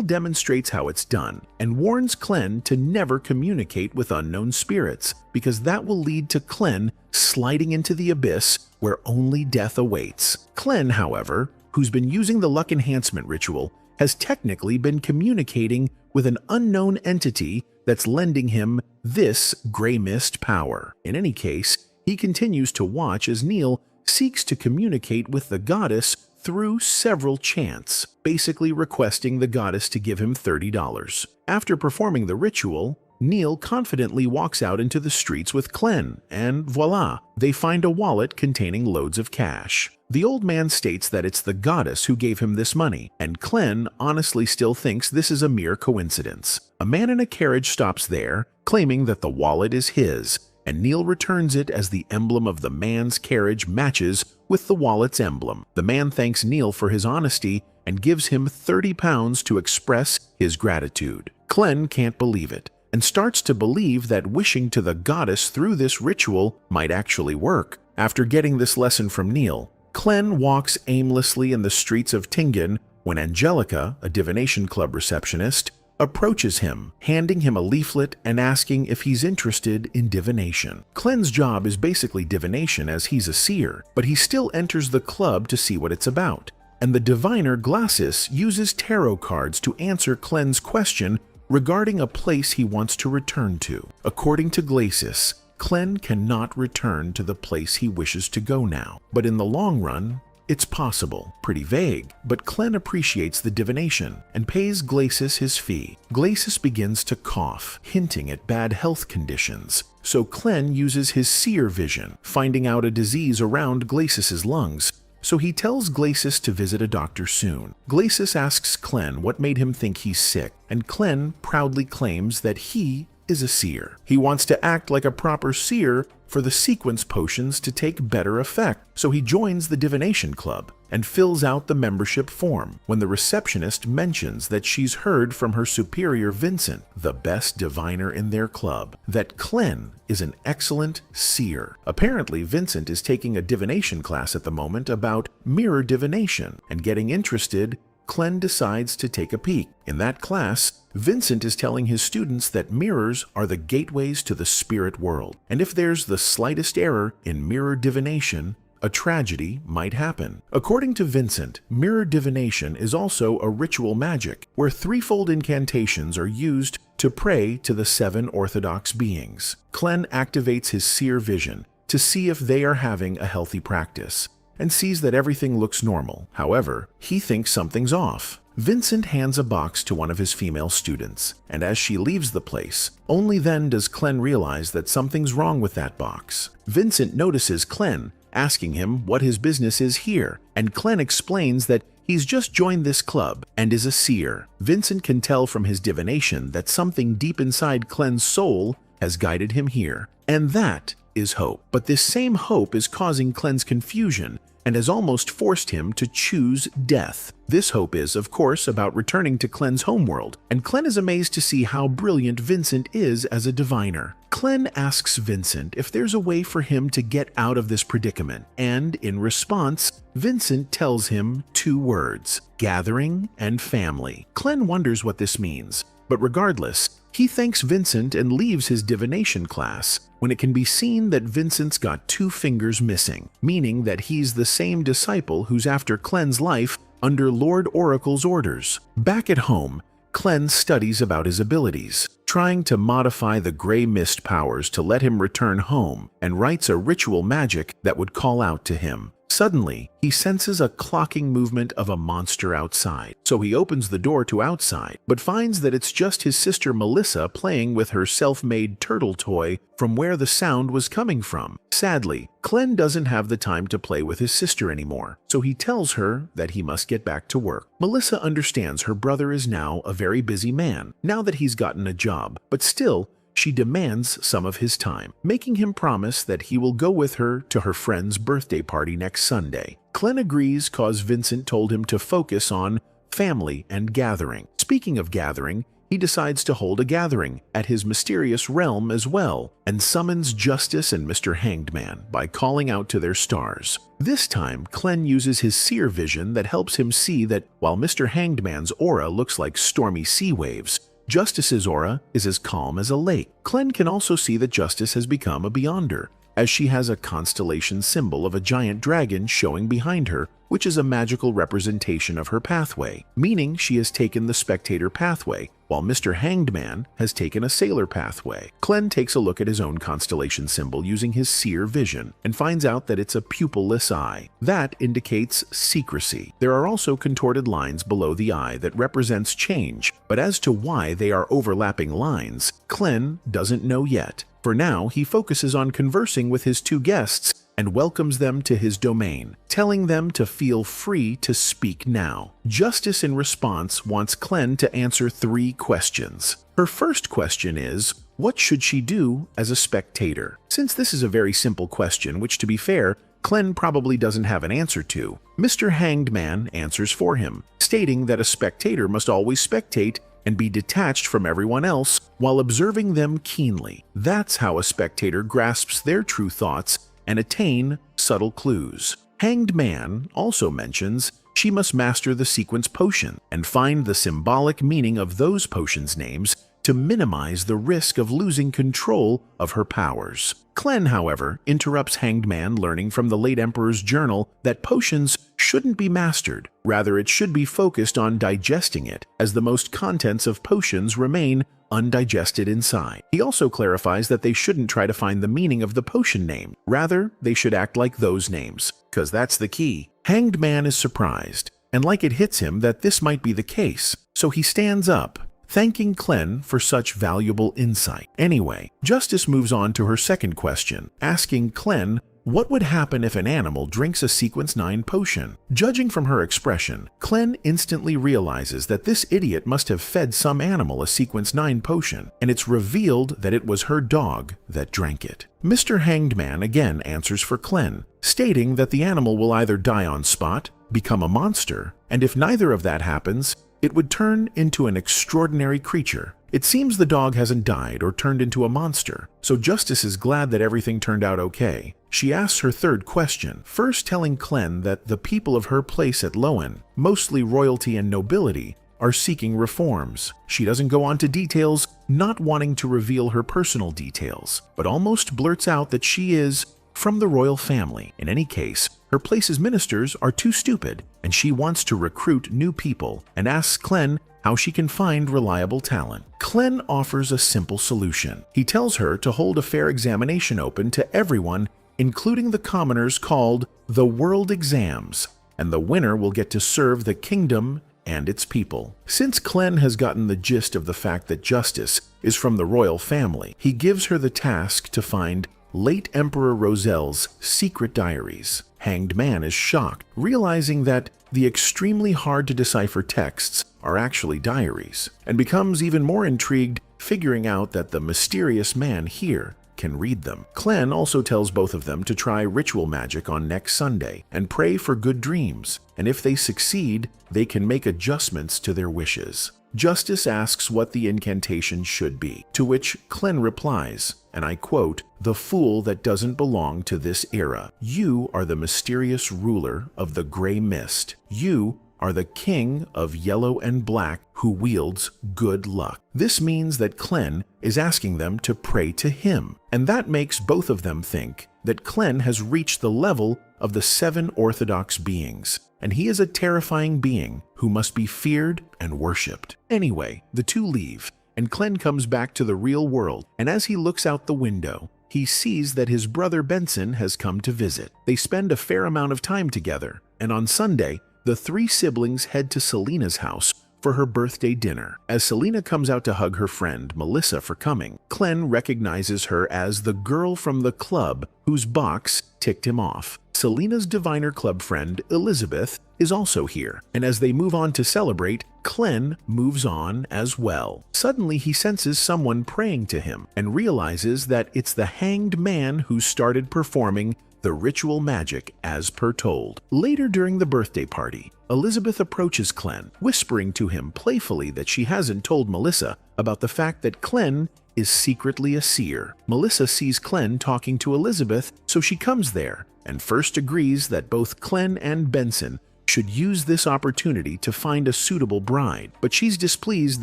S1: demonstrates how it's done and warns Clen to never communicate with unknown spirits, because that will lead to Clen sliding into the abyss where only death awaits. Clen, however, who's been using the luck enhancement ritual, has technically been communicating with an unknown entity that's lending him this gray mist power. In any case, he continues to watch as Neil seeks to communicate with the goddess through several chants, basically requesting the goddess to give him $30. After performing the ritual, Neil confidently walks out into the streets with Clen, and voila, they find a wallet containing loads of cash. The old man states that it's the goddess who gave him this money, and Clen honestly still thinks this is a mere coincidence. A man in a carriage stops there, claiming that the wallet is his, and Neil returns it as the emblem of the man's carriage matches with the wallet's emblem. The man thanks Neil for his honesty and gives him £30 to express his gratitude. Clen can't believe it, and starts to believe that wishing to the goddess through this ritual might actually work. After getting this lesson from Neil, Clen walks aimlessly in the streets of Tingen when Angelica, a divination club receptionist, approaches him, handing him a leaflet and asking if he's interested in divination. Clen's job is basically divination as he's a seer, but he still enters the club to see what it's about. And the diviner Glacis uses tarot cards to answer Clen's question regarding a place he wants to return to. According to Glacis, Clen cannot return to the place he wishes to go now, but in the long run, it's possible. Pretty vague, but Clen appreciates the divination and pays Glacis his fee. Glacis begins to cough, hinting at bad health conditions, so Clen uses his seer vision, finding out a disease around Glacis's lungs, so he tells Glacis to visit a doctor soon. Glacis asks Clen what made him think he's sick, and Clen proudly claims that he is a seer. He wants to act like a proper seer for the sequence potions to take better effect, so he joins the divination club and fills out the membership form when the receptionist mentions that she's heard from her superior Vincent, the best diviner in their club, that Clen is an excellent seer. Apparently, Vincent is taking a divination class at the moment about mirror divination, and getting interested, Clen decides to take a peek. In that class, Vincent is telling his students that mirrors are the gateways to the spirit world, and if there's the slightest error in mirror divination, a tragedy might happen. According to Vincent, mirror divination is also a ritual magic where threefold incantations are used to pray to the 7 orthodox beings. Clen activates his seer vision to see if they are having a healthy practice, and sees that everything looks normal. However, he thinks something's off. Vincent hands a box to one of his female students, and as she leaves the place, only then does Clen realize that something's wrong with that box. Vincent notices Clen, asking him what his business is here, and Clen explains that he's just joined this club and is a seer. Vincent can tell from his divination that something deep inside Clen's soul has guided him here, and that is hope. But this same hope is causing Clen's confusion and has almost forced him to choose death. This hope is, of course, about returning to Clen's homeworld, and Clen is amazed to see how brilliant Vincent is as a diviner. Clen asks Vincent if there's a way for him to get out of this predicament, and in response, Vincent tells him 2 words: gathering and family. Clen wonders what this means, but regardless, he thanks Vincent and leaves his divination class when it can be seen that Vincent's got 2 fingers missing, meaning that he's the same disciple who's after Clen's life under Lord Oracle's orders. Back at home, Clem studies about his abilities, trying to modify the gray mist powers to let him return home, and writes a ritual magic that would call out to him. Suddenly, he senses a clocking movement of a monster outside, so he opens the door to outside, but finds that it's just his sister Melissa playing with her self-made turtle toy from where the sound was coming from. Sadly, Clem doesn't have the time to play with his sister anymore, so he tells her that he must get back to work. Melissa understands her brother is now a very busy man, now that he's gotten a job, but still, she demands some of his time, making him promise that he will go with her to her friend's birthday party next Sunday. Clem agrees cause Vincent told him to focus on family and gathering. Speaking of gathering, he decides to hold a gathering at his mysterious realm as well, and summons Justice and Mr. Hanged Man by calling out to their stars. This time, Clem uses his seer vision that helps him see that while Mr. Hanged Man's aura looks like stormy sea waves, Justice's aura is as calm as a lake. Clem can also see that Justice has become a Beyonder, as she has a constellation symbol of a giant dragon showing behind her, which is a magical representation of her pathway, meaning she has taken the spectator pathway, while Mr. Hanged Man has taken a sailor pathway. Clem takes a look at his own constellation symbol using his seer vision and finds out that it's a pupilless eye. That indicates secrecy. There are also contorted lines below the eye that represents change, but as to why they are overlapping lines, Clem doesn't know yet. For now, he focuses on conversing with his two guests and welcomes them to his domain, telling them to feel free to speak now. Justice, in response, wants Clem to answer 3 questions. Her first question is, what should she do as a spectator? Since this is a very simple question, which to be fair, Clem probably doesn't have an answer to, Mr. Hanged Man answers for him, stating that a spectator must always spectate and be detached from everyone else while observing them keenly. That's how a spectator grasps their true thoughts and attain subtle clues. Hanged Man also mentions she must master the sequence potion and find the symbolic meaning of those potions' names to minimize the risk of losing control of her powers. Clem, however, interrupts Hanged Man, learning from the late Emperor's journal that potions shouldn't be mastered. Rather, it should be focused on digesting it, as the most contents of potions remain undigested inside. He also clarifies that they shouldn't try to find the meaning of the potion name. Rather, they should act like those names, because that's the key. Hanged Man is surprised, and like it hits him that this might be the case, so he stands up, thanking Clem for such valuable insight. Anyway, Justice moves on to her second question, asking Clem what would happen if an animal drinks a Sequence 9 potion. Judging from her expression, Clem instantly realizes that this idiot must have fed some animal a Sequence 9 potion, and it's revealed that it was her dog that drank it. Mr. Hanged Man again answers for Clem, stating that the animal will either die on spot, become a monster, and if neither of that happens, it would turn into an extraordinary creature. It seems the dog hasn't died or turned into a monster, so Justice is glad that everything turned out okay. She asks her third question, first telling Clem that the people of her place at Lowen, mostly royalty and nobility, are seeking reforms. She doesn't go on to details, not wanting to reveal her personal details, but almost blurts out that she is from the royal family. In any case, her place's ministers are too stupid, and she wants to recruit new people and asks Clem how she can find reliable talent. Clem offers a simple solution. He tells her to hold a fair examination open to everyone, including the commoners, called the World Exams, and the winner will get to serve the kingdom and its people. Since Clem has gotten the gist of the fact that Justice is from the royal family, he gives her the task to find late Emperor Roselle's secret diaries. Hanged Man is shocked, realizing that the extremely hard-to-decipher texts are actually diaries, and becomes even more intrigued, figuring out that the mysterious man here can read them. Clem also tells both of them to try ritual magic on next Sunday and pray for good dreams, and if they succeed, they can make adjustments to their wishes. Justice asks what the incantation should be, to which Clem replies, and I quote, "The fool that doesn't belong to this era. You are the mysterious ruler of the gray mist. You are the king of yellow and black who wields good luck." This means that Clem is asking them to pray to him, and that makes both of them think that Clem has reached the level of the 7 orthodox beings. and he is a terrifying being who must be feared and worshipped. Anyway, the two leave, and Clem comes back to the real world, and as he looks out the window, he sees that his brother Benson has come to visit. They spend a fair amount of time together, and on Sunday, the three siblings head to Selena's house for her birthday dinner. As Selena comes out to hug her friend Melissa for coming, Clem recognizes her as the girl from the club whose box ticked him off. Selena's diviner club friend Elizabeth is also here, and as they move on to celebrate, Clem moves on as well. Suddenly he senses someone praying to him and realizes that it's the hanged man who started performing the ritual magic as per told. Later during the birthday party, Elizabeth approaches Clem, whispering to him playfully that she hasn't told Melissa about the fact that Clem is secretly a seer. Melissa sees Clem talking to Elizabeth, so she comes there and first agrees that both Clem and Benson should use this opportunity to find a suitable bride, but she's displeased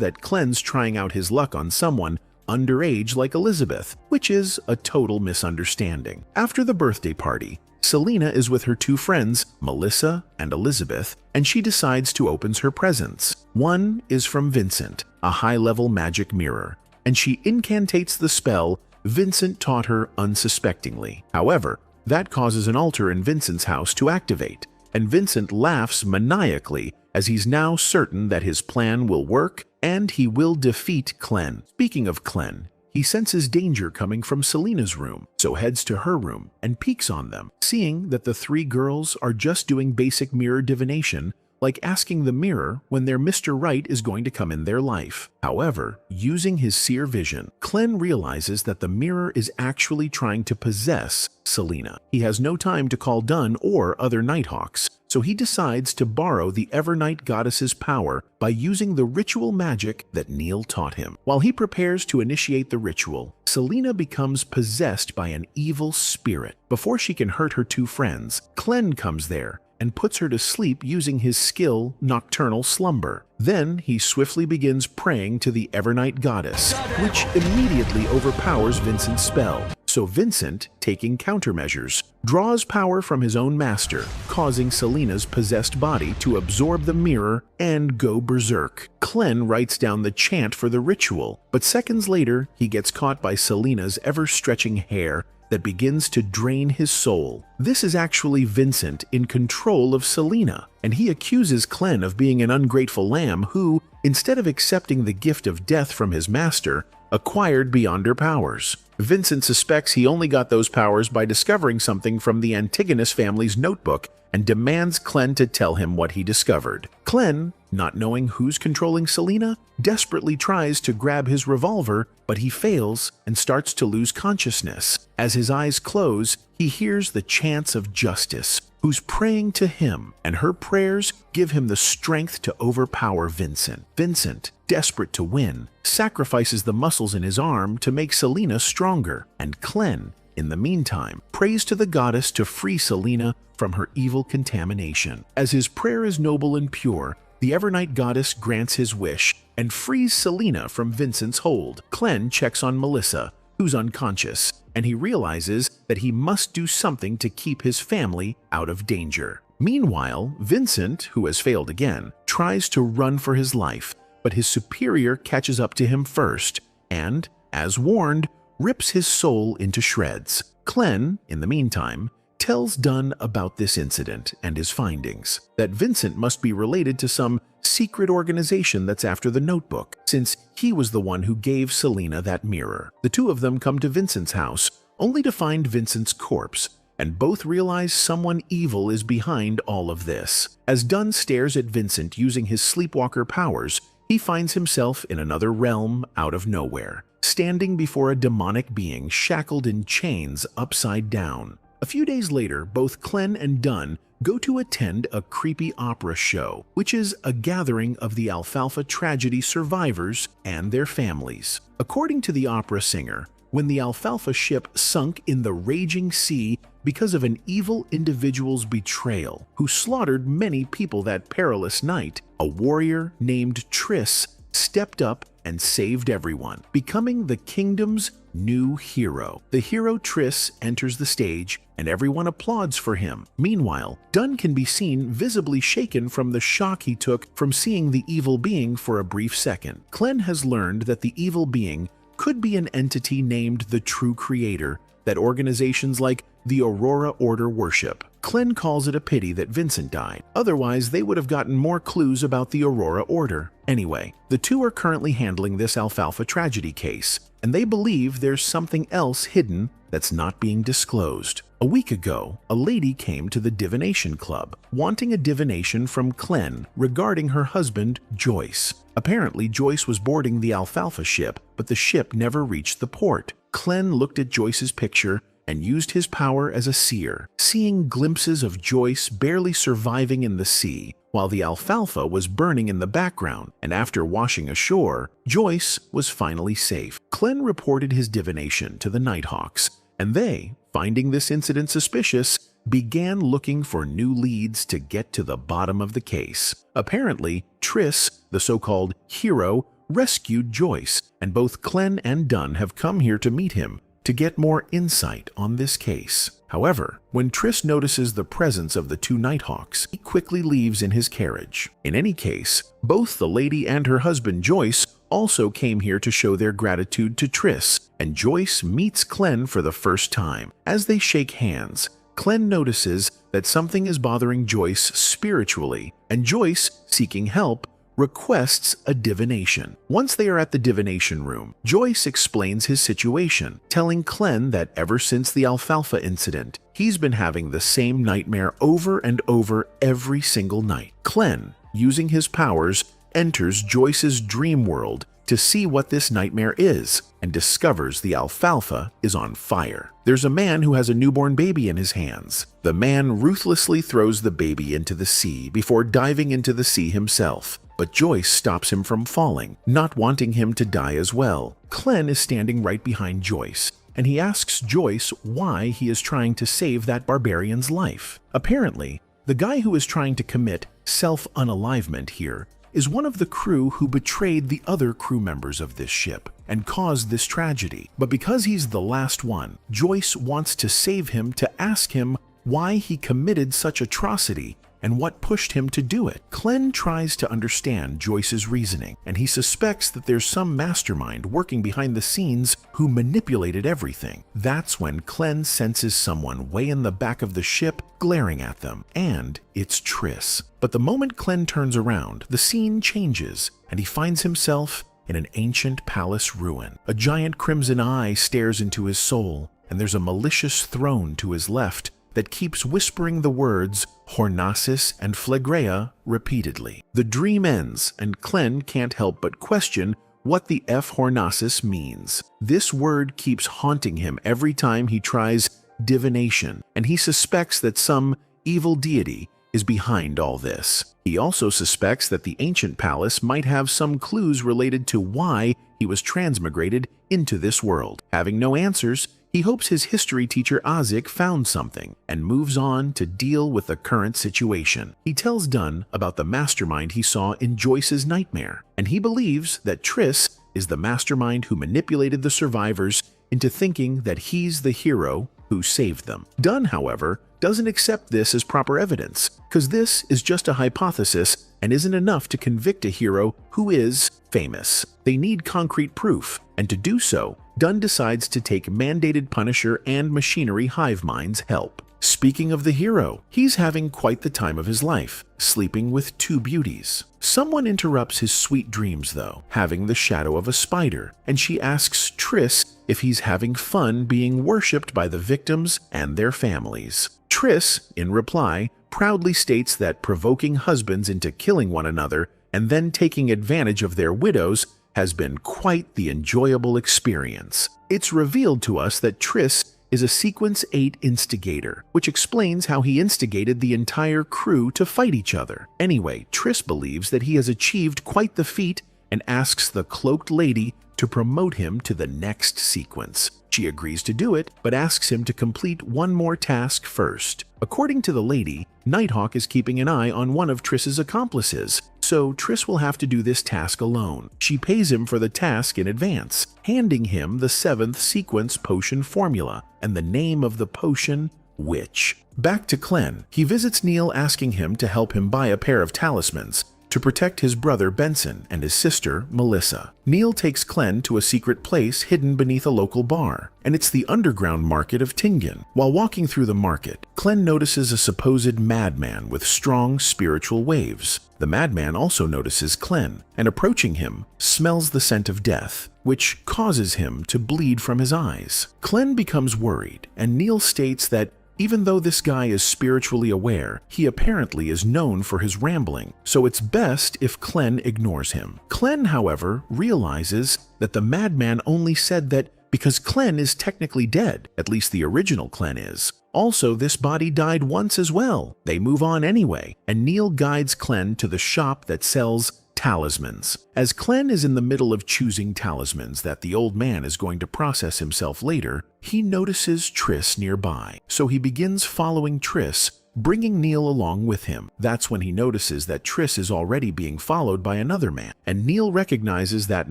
S1: that Clem's trying out his luck on someone underage like Elizabeth, which is a total misunderstanding. After the birthday party, Selena is with her two friends, Melissa and Elizabeth, and she decides to open her presents. One is from Vincent, a high-level magic mirror, and she incantates the spell Vincent taught her unsuspectingly. However, that causes an altar in Vincent's house to activate, and Vincent laughs maniacally as he's now certain that his plan will work and he will defeat Clem. Speaking of Clem, he senses danger coming from Selena's room, so heads to her room and peeks on them, seeing that the three girls are just doing basic mirror divination, like asking the mirror when their Mr. Right is going to come in their life. However, using his seer vision, Clem realizes that the mirror is actually trying to possess Selena. He has no time to call Dunn or other Nighthawks, so he decides to borrow the Evernight Goddess's power by using the ritual magic that Neil taught him. While he prepares to initiate the ritual, Selena becomes possessed by an evil spirit. Before she can hurt her two friends, Clem comes there and puts her to sleep using his skill Nocturnal Slumber. Then he swiftly begins praying to the Evernight Goddess, which immediately overpowers Vincent's spell. So Vincent, taking countermeasures, draws power from his own master, causing Selena's possessed body to absorb the mirror and go berserk. Clem writes down the chant for the ritual, but seconds later he gets caught by Selena's ever-stretching hair that begins to drain his soul. This is actually Vincent in control of Selena, and he accuses Clem of being an ungrateful lamb who, instead of accepting the gift of death from his master, acquired beyond her powers. Vincent suspects he only got those powers by discovering something from the Antigonus family's notebook and demands Clem to tell him what he discovered. Clem, not knowing who's controlling Selena, desperately tries to grab his revolver, but he fails and starts to lose consciousness. As his eyes close, he hears the chants of Justice, who's praying to him, and her prayers give him the strength to overpower Vincent. Vincent, desperate to win, sacrifices the muscles in his arm to make Selena stronger, and Clem, in the meantime, prays to the goddess to free Selena from her evil contamination. As his prayer is noble and pure, the Evernight Goddess grants his wish and frees Selena from Vincent's hold. Clem checks on Melissa, who's unconscious, and he realizes that he must do something to keep his family out of danger. Meanwhile, Vincent, who has failed again, tries to run for his life, but his superior catches up to him first and, as warned, rips his soul into shreds. Clem, in the meantime, tells Dunn about this incident and his findings, that Vincent must be related to some secret organization that's after the notebook, since he was the one who gave Selena that mirror. The two of them come to Vincent's house, only to find Vincent's corpse, and both realize someone evil is behind all of this. As Dunn stares at Vincent using his sleepwalker powers, he finds himself in another realm out of nowhere, standing before a demonic being shackled in chains upside down. A few days later, both Clem and Dunn go to attend a creepy opera show, which is a gathering of the Alfalfa tragedy survivors and their families. According to the opera singer, when the Alfalfa ship sunk in the raging sea because of an evil individual's betrayal, who slaughtered many people that perilous night, a warrior named Triss stepped up and saved everyone, becoming the kingdom's new hero. The hero Triss enters the stage, and everyone applauds for him. Meanwhile, Dunn can be seen visibly shaken from the shock he took from seeing the evil being for a brief second. Clem has learned that the evil being could be an entity named the True Creator that organizations like the Aurora Order worship. Clem calls it a pity that Vincent died. Otherwise, they would have gotten more clues about the Aurora Order. Anyway, the two are currently handling this Alfalfa tragedy case, and they believe there's something else hidden that's not being disclosed. A week ago, a lady came to the divination club, wanting a divination from Clem regarding her husband, Joyce. Apparently, Joyce was boarding the Alfalfa ship, but the ship never reached the port. Clem looked at Joyce's picture and used his power as a seer, seeing glimpses of Joyce barely surviving in the sea, while the Alfalfa was burning in the background, and after washing ashore, Joyce was finally safe. Clem reported his divination to the Nighthawks, and they, finding this incident suspicious, began looking for new leads to get to the bottom of the case. Apparently, Triss, the so-called hero, rescued Joyce, and both Clem and Dunn have come here to meet him to get more insight on this case. However, when Triss notices the presence of the two Nighthawks, he quickly leaves in his carriage. In any case, both the lady and her husband Joyce also came here to show their gratitude to Triss, and Joyce meets Clem for the first time. As they shake hands, Clem notices that something is bothering Joyce spiritually, and Joyce, seeking help, requests a divination. Once they are at the divination room, Joyce explains his situation, telling Clem that ever since the Alfalfa incident, he's been having the same nightmare over and over every single night. Clem, using his powers, enters Joyce's dream world to see what this nightmare is, and discovers the Alfalfa is on fire. There's a man who has a newborn baby in his hands. The man ruthlessly throws the baby into the sea before diving into the sea himself, but Joyce stops him from falling, not wanting him to die as well. Clem is standing right behind Joyce, and he asks Joyce why he is trying to save that barbarian's life. Apparently, the guy who is trying to commit self-unalivement here is one of the crew who betrayed the other crew members of this ship and caused this tragedy. But because he's the last one, Joyce wants to save him to ask him why he committed such atrocity and what pushed him to do it. Clem tries to understand Joyce's reasoning, and he suspects that there's some mastermind working behind the scenes who manipulated everything. That's when Clem senses someone way in the back of the ship glaring at them, and it's Triss. But the moment Clem turns around, the scene changes, and he finds himself in an ancient palace ruin. A giant crimson eye stares into his soul, and there's a malicious throne to his left that keeps whispering the words Hornasis and Phlegrea repeatedly. The dream ends, and Clem can't help but question what the F Hornasis means. This word keeps haunting him every time he tries divination, and he suspects that some evil deity is behind all this. He also suspects that the ancient palace might have some clues related to why he was transmigrated into this world. Having no answers, he hopes his history teacher Isaac found something and moves on to deal with the current situation. He tells Dunn about the mastermind he saw in Joyce's nightmare, and he believes that Triss is the mastermind who manipulated the survivors into thinking that he's the hero who saved them. Dunn, however, doesn't accept this as proper evidence, because this is just a hypothesis and isn't enough to convict a hero who is famous. They need concrete proof, and to do so, Dunn decides to take mandated Punisher and Machinery hive mind's help. Speaking of the hero, he's having quite the time of his life, sleeping with two beauties. Someone interrupts his sweet dreams though, having the shadow of a spider, and she asks Triss if he's having fun being worshipped by the victims and their families. Triss, in reply, proudly states that provoking husbands into killing one another and then taking advantage of their widows has been quite the enjoyable experience. It's revealed to us that Triss is a Sequence 8 instigator, which explains how he instigated the entire crew to fight each other. Anyway, Triss believes that he has achieved quite the feat and asks the cloaked lady to promote him to the next sequence. She agrees to do it, but asks him to complete one more task first. According to the lady, Nighthawk is keeping an eye on one of Triss's accomplices, so Triss will have to do this task alone. She pays him for the task in advance, handing him the 7th sequence potion formula and the name of the potion, Witch. Back to Clem. He visits Neil asking him to help him buy a pair of talismans to protect his brother Benson and his sister Melissa. Neil takes Clem to a secret place hidden beneath a local bar, and it's the underground market of Tingen. While walking through the market, Clem notices a supposed madman with strong spiritual waves. The madman also notices Clem, and approaching him, smells the scent of death, which causes him to bleed from his eyes. Clem becomes worried, and Neil states that even though this guy is spiritually aware, he apparently is known for his rambling, so it's best if Clem ignores him. Clem, however, realizes that the madman only said that because Clem is technically dead, at least the original Clem is. Also, this body died once as well. They move on anyway, and Neil guides Clem to the shop that sells talismans. As Clem is in the middle of choosing talismans that the old man is going to process himself later, he notices Triss nearby, so he begins following Triss, bringing Neil along with him. That's when he notices that Triss is already being followed by another man, and Neil recognizes that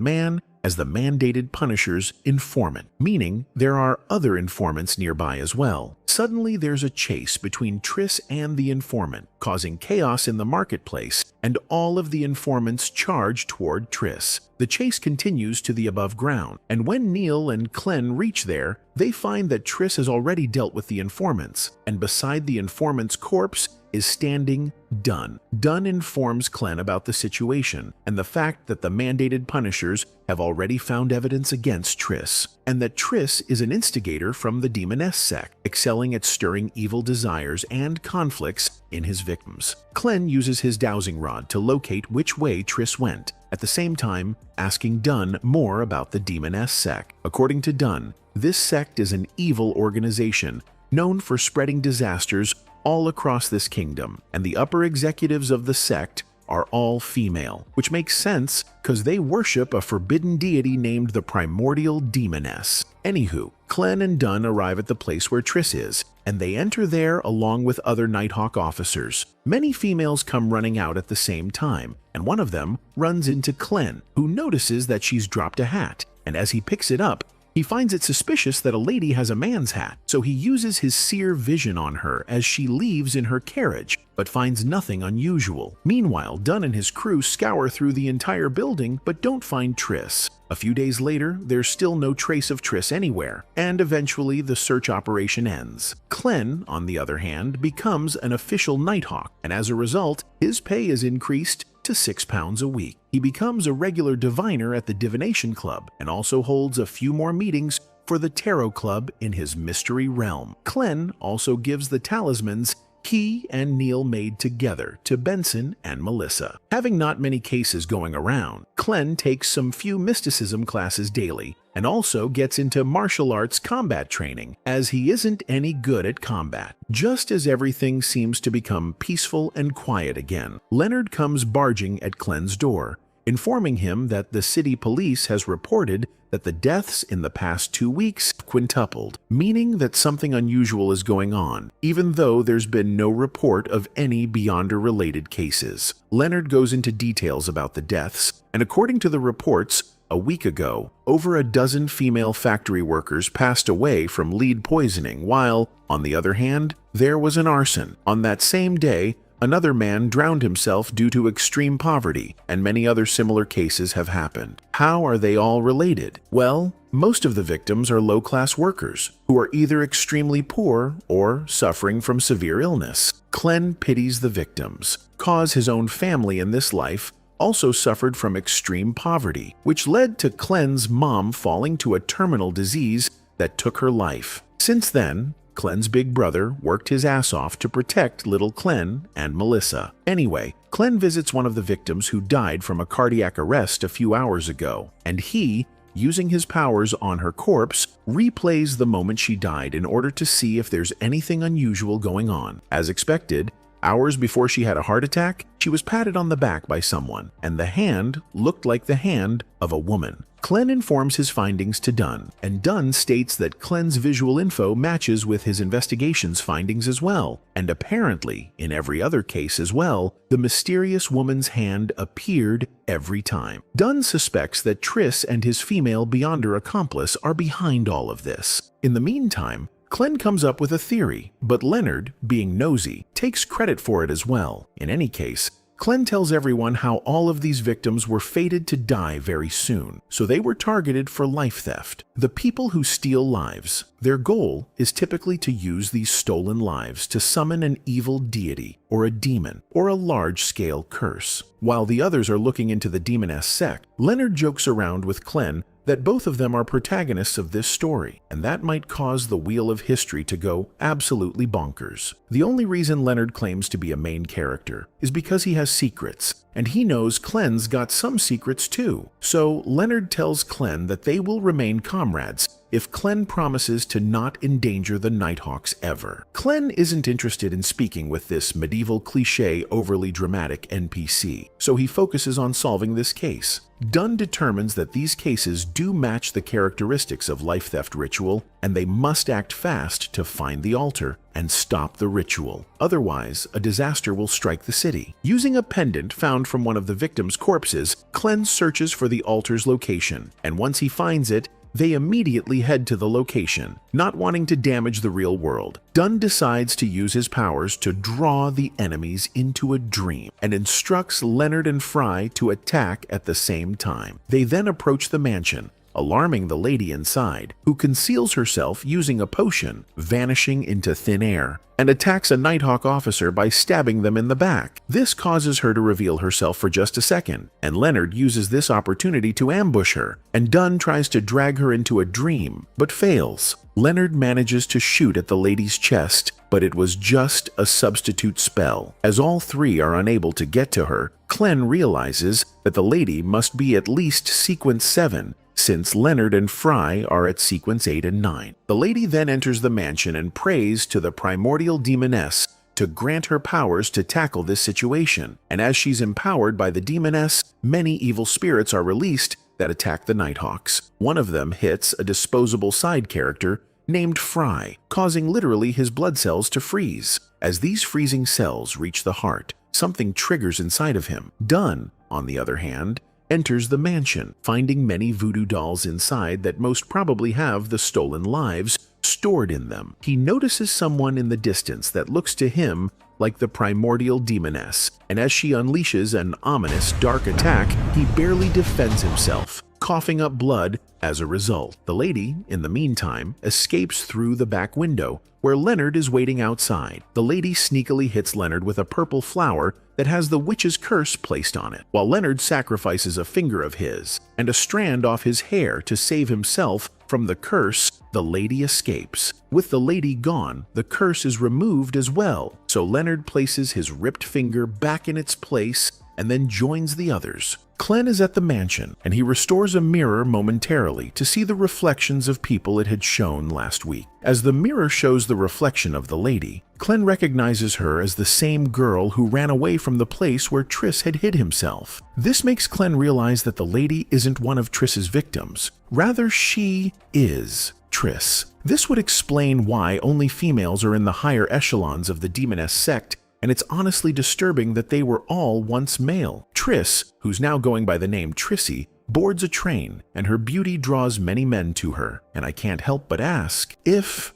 S1: man as the mandated Punisher's informant, meaning there are other informants nearby as well. Suddenly, there's a chase between Triss and the informant, causing chaos in the marketplace, and all of the informants charge toward Triss. The chase continues to the above ground, and when Neil and Clem reach there, they find that Triss has already dealt with the informants, and beside the informant's corpse is standing Dunn. Dunn informs Clem about the situation and the fact that the mandated Punishers have already found evidence against Triss, and that Triss is an instigator from the Demoness sect, excelling at stirring evil desires and conflicts in his victims. Clem uses his dowsing rod to locate which way Triss went, at the same time asking Dunn more about the Demoness sect. According to Dunn, this sect is an evil organization known for spreading disasters all across this kingdom, and the upper executives of the sect are all female, which makes sense because they worship a forbidden deity named the Primordial Demoness. Anywho, Clem and Dunn arrive at the place where Triss is, and they enter there along with other Nighthawk officers. Many females come running out at the same time, and one of them runs into Clem, who notices that she's dropped a hat, and as he picks it up, he finds it suspicious that a lady has a man's hat, so he uses his seer vision on her as she leaves in her carriage, but finds nothing unusual. Meanwhile, Dunn and his crew scour through the entire building but don't find Triss. A few days later, there's still no trace of Triss anywhere, and eventually the search operation ends. Clem, on the other hand, becomes an official Nighthawk, and as a result, his pay is increased to £6 a week. He becomes a regular diviner at the Divination Club and also holds a few more meetings for the Tarot Club in his mystery realm. Clem also gives the talismans he and Neil made together to Benson and Melissa. Having not many cases going around, Clem takes some few mysticism classes daily and also gets into martial arts combat training, as he isn't any good at combat. Just as everything seems to become peaceful and quiet again, Leonard comes barging at Clem's door, informing him that the city police has reported that the deaths in the past 2 weeks quintupled, meaning that something unusual is going on, even though there's been no report of any Beyonder-related cases. Leonard goes into details about the deaths, and according to the reports, a week ago, over a dozen female factory workers passed away from lead poisoning, while, on the other hand, there was an arson. On that same day, another man drowned himself due to extreme poverty, and many other similar cases have happened. How are they all related? Well, most of the victims are low-class workers, who are either extremely poor or suffering from severe illness. Clem pities the victims, cause his own family in this life also suffered from extreme poverty, which led to Clem's mom falling to a terminal disease that took her life. Since then, Clem's big brother worked his ass off to protect little Clem and Melissa. Anyway, Clem visits one of the victims who died from a cardiac arrest a few hours ago, and he, using his powers on her corpse, replays the moment she died in order to see if there's anything unusual going on. As expected, Hours before she had a heart attack, she was patted on the back by someone, and the hand looked like the hand of a woman. Clem informs his findings to Dunn, and Dunn states that Clem's visual info matches with his investigation's findings as well, and apparently, in every other case as well, the mysterious woman's hand appeared every time. Dunn suspects that Triss and his female Beyonder accomplice are behind all of this. In the meantime, Clem comes up with a theory, but Leonard, being nosy, takes credit for it as well. In any case, Clem tells everyone how all of these victims were fated to die very soon, so they were targeted for life theft. The people who steal lives, their goal is typically to use these stolen lives to summon an evil deity, or a demon, or a large-scale curse. While the others are looking into the demoness sect, Leonard jokes around with Clem that both of them are protagonists of this story, and that might cause the wheel of history to go absolutely bonkers. The only reason Leonard claims to be a main character is because he has secrets, and he knows Clem's got some secrets too. So Leonard tells Clem that they will remain comrades if Clem promises to not endanger the Nighthawks ever. Clem isn't interested in speaking with this medieval cliché overly dramatic NPC, so he focuses on solving this case. Dunn determines that these cases do match the characteristics of life theft ritual, and they must act fast to find the altar and stop the ritual. Otherwise, a disaster will strike the city. Using a pendant found from one of the victims' corpses, Clem searches for the altar's location, and once he finds it, they immediately head to the location, not wanting to damage the real world. Dunn decides to use his powers to draw the enemies into a dream and instructs Leonard and Fry to attack at the same time. They then approach the mansion, alarming the lady inside, who conceals herself using a potion, vanishing into thin air, and attacks a Nighthawk officer by stabbing them in the back. This causes her to reveal herself for just a second, and Leonard uses this opportunity to ambush her, and Dunn tries to drag her into a dream, but fails. Leonard manages to shoot at the lady's chest, but it was just a substitute spell. As all three are unable to get to her, Clem realizes that the lady must be at least sequence 7, since Leonard and Fry are at sequence 8 and 9. The lady then enters the mansion and prays to the primordial demoness to grant her powers to tackle this situation, and as she's empowered by the demoness, many evil spirits are released that attack the Nighthawks. One of them hits a disposable side character named Fry, causing literally his blood cells to freeze. As these freezing cells reach the heart, something triggers inside of him. Dunn, on the other hand, enters the mansion, finding many voodoo dolls inside that most probably have the stolen lives stored in them. He notices someone in the distance that looks to him like the primordial demoness, and as she unleashes an ominous dark attack, he barely defends himself, coughing up blood as a result. The lady, in the meantime, escapes through the back window, where Leonard is waiting outside. The lady sneakily hits Leonard with a purple flower that has the witch's curse placed on it, while Leonard sacrifices a finger of his and a strand off his hair to save himself from the curse. The lady escapes. With the lady gone, the curse is removed as well, so Leonard places his ripped finger back in its place and then joins the others. Clem is at the mansion, and he restores a mirror momentarily to see the reflections of people it had shown last week. As the mirror shows the reflection of the lady, Clem recognizes her as the same girl who ran away from the place where Triss had hid himself. This makes Clem realize that the lady isn't one of Triss's victims. Rather, she is Triss. This would explain why only females are in the higher echelons of the demoness sect, and it's honestly disturbing that they were all once male. Triss, who's now going by the name Trissy, boards a train, and her beauty draws many men to her, and I can't help but ask if,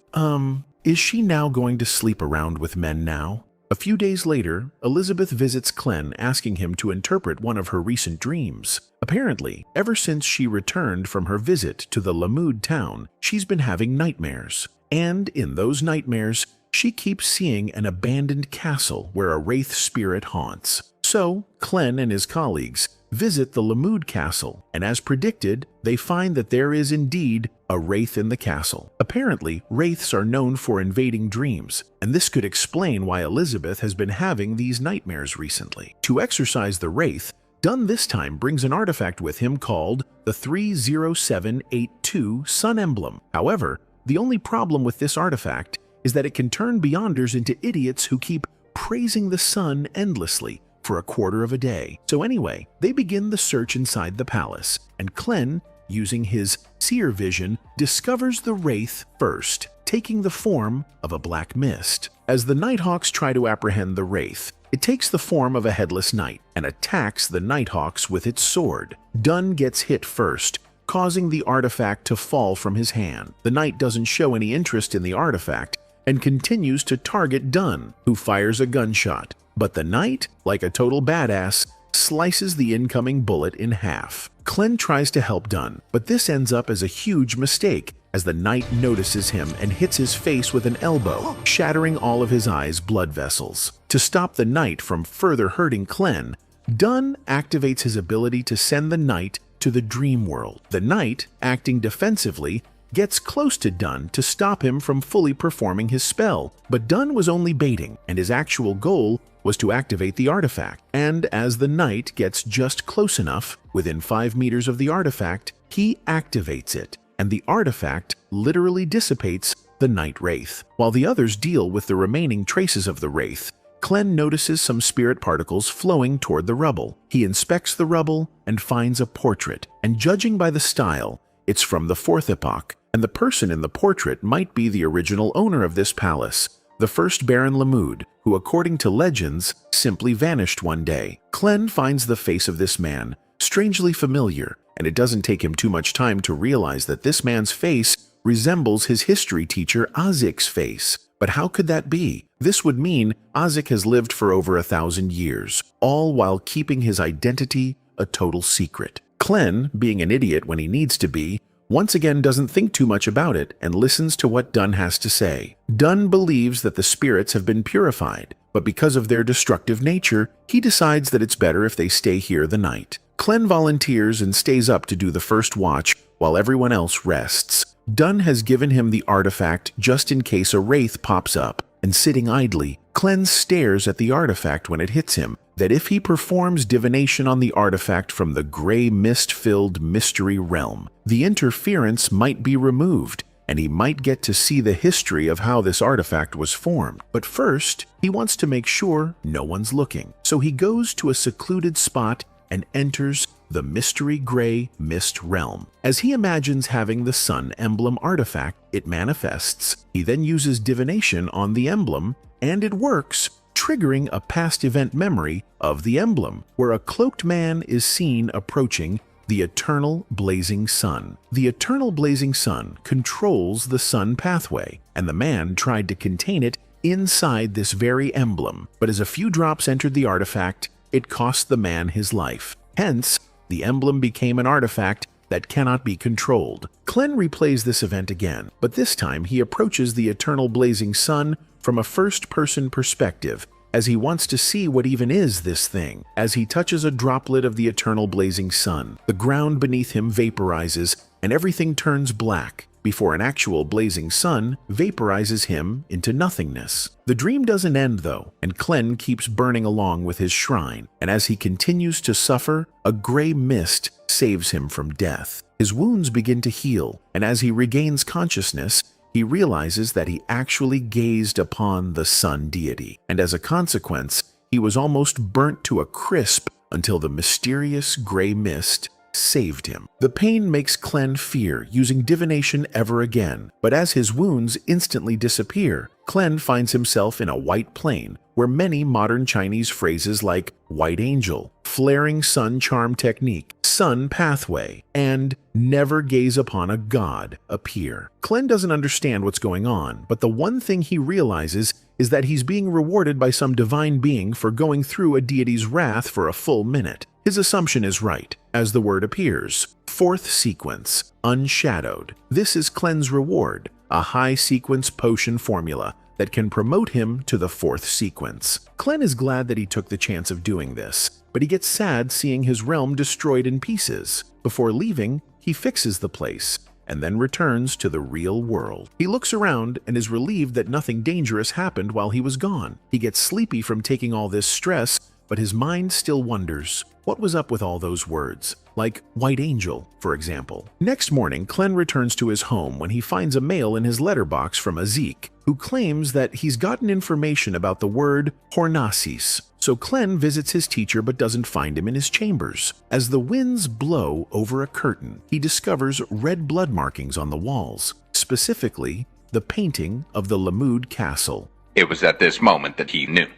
S1: is she now going to sleep around with men now? A few days later, Elizabeth visits Clem asking him to interpret one of her recent dreams. Apparently, ever since she returned from her visit to the Lamood town, she's been having nightmares. And in those nightmares, she keeps seeing an abandoned castle where a wraith spirit haunts. So, Clem and his colleagues visit the Lamood castle, and as predicted, they find that there is indeed a wraith in the castle. Apparently, wraiths are known for invading dreams, and this could explain why Elizabeth has been having these nightmares recently. To exorcise the wraith, Dunn this time brings an artifact with him called the 30782 Sun Emblem. However, the only problem with this artifact is that it can turn Beyonders into idiots who keep praising the sun endlessly for a quarter of a day. So anyway, they begin the search inside the palace, and Klen, using his seer vision, discovers the wraith first, taking the form of a black mist. As the Nighthawks try to apprehend the wraith, it takes the form of a headless knight and attacks the Nighthawks with its sword. Dunn gets hit first, causing the artifact to fall from his hand. The knight doesn't show any interest in the artifact and continues to target Dunn, who fires a gunshot. But the knight, like a total badass, slices the incoming bullet in half. Klen tries to help Dunn, but this ends up as a huge mistake as the knight notices him and hits his face with an elbow, shattering all of his eyes' blood vessels. To stop the knight from further hurting Klen, Dunn activates his ability to send the knight to the dream world. The knight, acting defensively, gets close to Dunn to stop him from fully performing his spell, but Dunn was only baiting, and his actual goal was to activate the artifact. And as the knight gets just close enough, within 5 meters of the artifact, he activates it, and the artifact literally dissipates the Night Wraith. While the others deal with the remaining traces of the Wraith, Klen notices some spirit particles flowing toward the rubble. He inspects the rubble and finds a portrait, and judging by the style, it's from the 4th epoch, and the person in the portrait might be the original owner of this palace, the first Baron Lamud, who according to legends simply vanished one day. Klen finds the face of this man strangely familiar, and it doesn't take him too much time to realize that this man's face resembles his history teacher Ozik's face. But how could that be? This would mean Ozik has lived for over 1,000 years, all while keeping his identity a total secret. Klen, being an idiot when he needs to be, once again doesn't think too much about it and listens to what Dunn has to say. Dunn believes that the spirits have been purified, but because of their destructive nature, he decides that it's better if they stay here the night. Klen volunteers and stays up to do the first watch while everyone else rests. Dunn has given him the artifact just in case a wraith pops up, and sitting idly, Klen stares at the artifact when it hits him, that if he performs divination on the artifact from the gray mist-filled mystery realm, the interference might be removed, and he might get to see the history of how this artifact was formed. But first, he wants to make sure no one's looking, so he goes to a secluded spot and enters the mystery gray mist realm. As he imagines having the sun emblem artifact, it manifests. He then uses divination on the emblem, and it works, triggering a past event memory of the emblem, where a cloaked man is seen approaching the eternal blazing sun. The eternal blazing sun controls the sun pathway, and the man tried to contain it inside this very emblem, but as a few drops entered the artifact, it cost the man his life. Hence, the emblem became an artifact that cannot be controlled. Klen replays this event again, but this time he approaches the eternal blazing sun from a first-person perspective, as he wants to see what even is this thing. As he touches a droplet of the eternal blazing sun, the ground beneath him vaporizes and everything turns black, before an actual blazing sun vaporizes him into nothingness. The dream doesn't end though, and Klen keeps burning along with his shrine, and as he continues to suffer, a gray mist saves him from death. His wounds begin to heal, and as he regains consciousness, he realizes that he actually gazed upon the sun deity, and as a consequence, he was almost burnt to a crisp until the mysterious gray mist saved him. The pain makes Klen fear using divination ever again, but as his wounds instantly disappear, Klen finds himself in a white plain where many modern Chinese phrases like white angel, flaring sun charm technique, sun pathway, and never gaze upon a god appear. Klen doesn't understand what's going on, but the one thing he realizes is that he's being rewarded by some divine being for going through a deity's wrath for a full minute. His assumption is right, as the word appears. 4th sequence, unshadowed. This is Klen's reward, a high sequence potion formula that can promote him to the 4th sequence. Klen is glad that he took the chance of doing this, but he gets sad seeing his realm destroyed in pieces. Before leaving, he fixes the place, and then returns to the real world. He looks around and is relieved that nothing dangerous happened while he was gone. He gets sleepy from taking all this stress, but his mind still wonders what was up with all those words, like White Angel, for example. Next morning, Clem returns to his home when he finds a mail in his letterbox from Azik, who claims that he's gotten information about the word Hornasis. So Clem visits his teacher but doesn't find him in his chambers. As the winds blow over a curtain, he discovers red blood markings on the walls, specifically the painting of the Lamud castle.
S2: It was at this moment that he knew.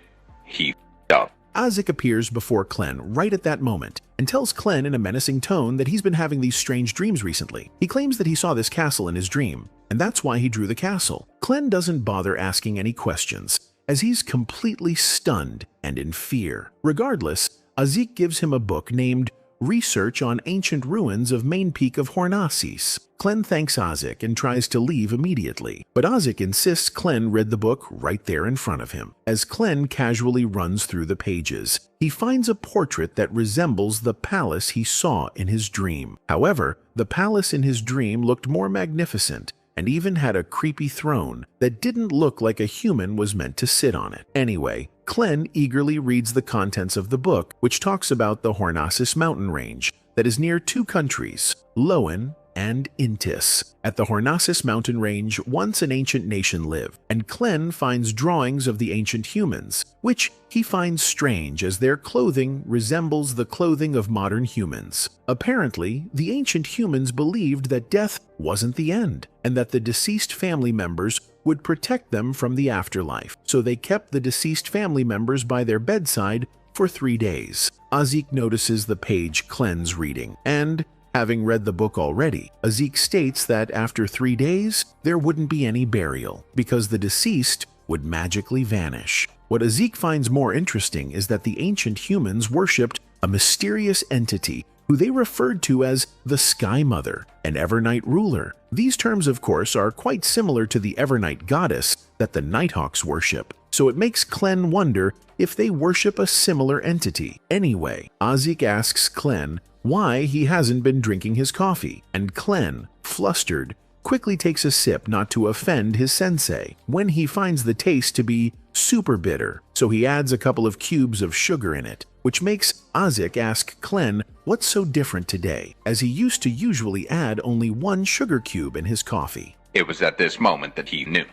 S2: He f***ed up.
S1: Azik appears before Clem right at that moment and tells Clem in a menacing tone that he's been having these strange dreams recently. He claims that he saw this castle in his dream, and that's why he drew the castle. Clem doesn't bother asking any questions, as he's completely stunned and in fear. Regardless, Azik gives him a book named Research on Ancient Ruins of Main Peak of Hornasis. Clem thanks Azik and tries to leave immediately, but Azik insists Clem read the book right there in front of him. As Clem casually runs through the pages, he finds a portrait that resembles the palace he saw in his dream. However, the palace in his dream looked more magnificent and even had a creepy throne that didn't look like a human was meant to sit on it. Anyway, Clem eagerly reads the contents of the book, which talks about the Hornasis mountain range that is near two countries, Loen and Intis. At the Hornasis mountain range, once an ancient nation lived, and Clem finds drawings of the ancient humans, which he finds strange as their clothing resembles the clothing of modern humans. Apparently, the ancient humans believed that death wasn't the end, and that the deceased family members would protect them from the afterlife, so they kept the deceased family members by their bedside for 3 days. Azik notices the page Clem's reading, and having read the book already, Azik states that after 3 days, there wouldn't be any burial, because the deceased would magically vanish. What Azik finds more interesting is that the ancient humans worshipped a mysterious entity who they referred to as the Sky Mother, an Evernight ruler. These terms, of course, are quite similar to the Evernight goddess that the Nighthawks worship, so it makes Clem wonder if they worship a similar entity. Anyway, Azik asks Clem why he hasn't been drinking his coffee, and Clem, flustered, quickly takes a sip not to offend his sensei, when he finds the taste to be super bitter, so he adds a couple of cubes of sugar in it, which makes Azik ask Clem what's so different today, as he used to usually add only 1 sugar cube in his coffee.
S2: It was at this moment that he knew.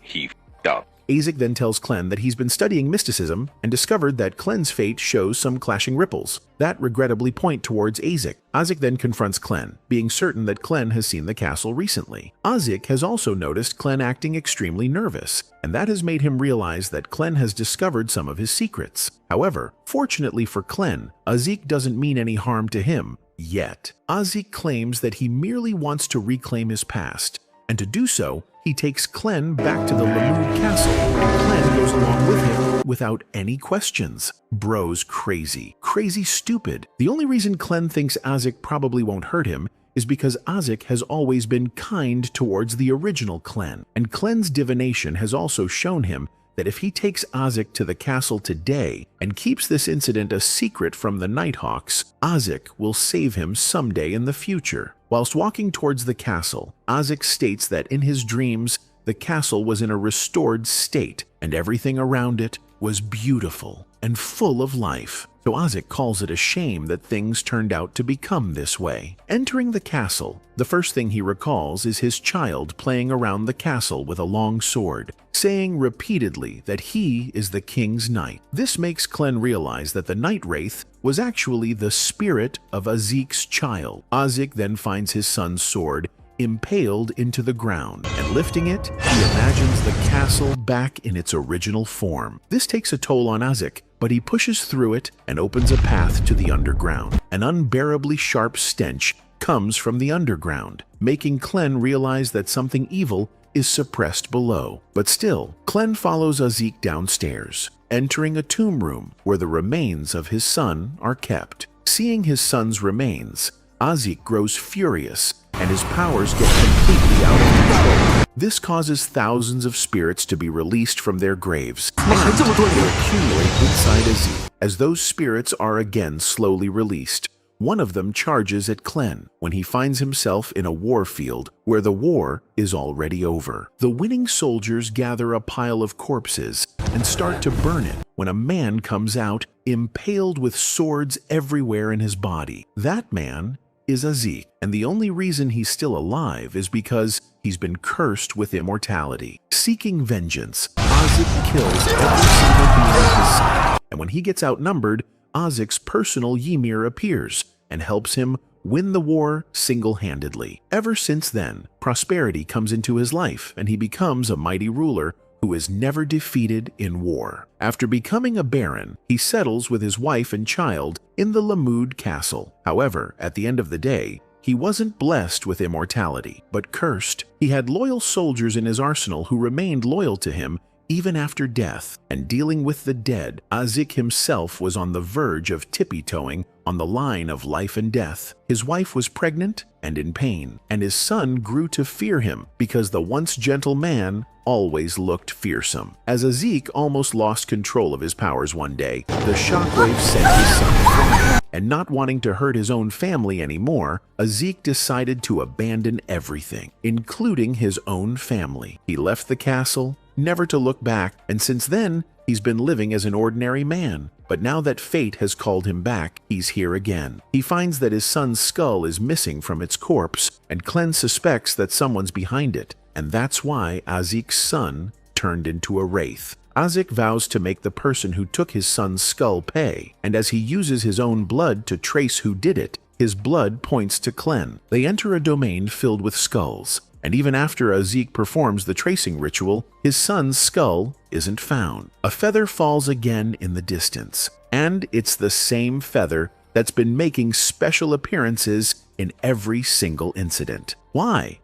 S2: He f***ed up.
S1: Azik then tells Clem that he's been studying mysticism and discovered that Clem's fate shows some clashing ripples that regrettably point towards Azik. Azik then confronts Clem, being certain that Clem has seen the castle recently. Azik has also noticed Clem acting extremely nervous, and that has made him realize that Clem has discovered some of his secrets. However, fortunately for Clem, Azik doesn't mean any harm to him yet. Azik claims that he merely wants to reclaim his past, and to do so, he takes Clem back to the Lamud castle, and Clem goes along with him without any questions. Bro's crazy. Crazy stupid. The only reason Clem thinks Azik probably won't hurt him is because Azik has always been kind towards the original Clem, and Clem's divination has also shown him that if he takes Azik to the castle today and keeps this incident a secret from the Nighthawks, Azik will save him someday in the future. Whilst walking towards the castle, Azik states that in his dreams, the castle was in a restored state and everything around it was beautiful and full of life. So Azik calls it a shame that things turned out to become this way. Entering the castle, the first thing he recalls is his child playing around the castle with a long sword, saying repeatedly that he is the king's knight. This makes Clem realize that the night wraith was actually the spirit of Azik's child. Azik then finds his son's sword impaled into the ground, and lifting it, he imagines the castle back in its original form. This takes a toll on Azik, but he pushes through it and opens a path to the underground. An unbearably sharp stench comes from the underground, making Clem realize that something evil is suppressed below. But still, Clem follows Azik downstairs, entering a tomb room where the remains of his son are kept. Seeing his son's remains, Azik grows furious and his powers get completely out of control. This causes thousands of spirits to be released from their graves and accumulate inside Azik. As those spirits are again slowly released, one of them charges at Clem when he finds himself in a war field where the war is already over. The winning soldiers gather a pile of corpses and start to burn it, when a man comes out impaled with swords everywhere in his body. That man is Azik, and the only reason he's still alive is because he's been cursed with immortality. Seeking vengeance, Azik kills every single being in his sight, and when he gets outnumbered, Azik's personal Ymir appears and helps him win the war single-handedly. Ever since then, prosperity comes into his life, and he becomes a mighty ruler who is never defeated in war. After becoming a baron, he settles with his wife and child in the Lamud castle. However, at the end of the day, he wasn't blessed with immortality, but cursed. He had loyal soldiers in his arsenal who remained loyal to him even after death, and dealing with the dead, Azik himself was on the verge of tippy-toeing on the line of life and death. His wife was pregnant and in pain, and his son grew to fear him because the once gentle man always looked fearsome. As Azik almost lost control of his powers one day, the shockwave sent his son flying, and not wanting to hurt his own family anymore, Azik decided to abandon everything, including his own family. He left the castle, never to look back, and since then, he's been living as an ordinary man. But now that fate has called him back, he's here again. He finds that his son's skull is missing from its corpse, and Klen suspects that someone's behind it, and that's why Azik's son turned into a wraith. Azik vows to make the person who took his son's skull pay, and as he uses his own blood to trace who did it, his blood points to Klen. They enter a domain filled with skulls, and even after Azik performs the tracing ritual, his son's skull isn't found. A feather falls again in the distance, and it's the same feather that's been making special appearances in every single incident. Why?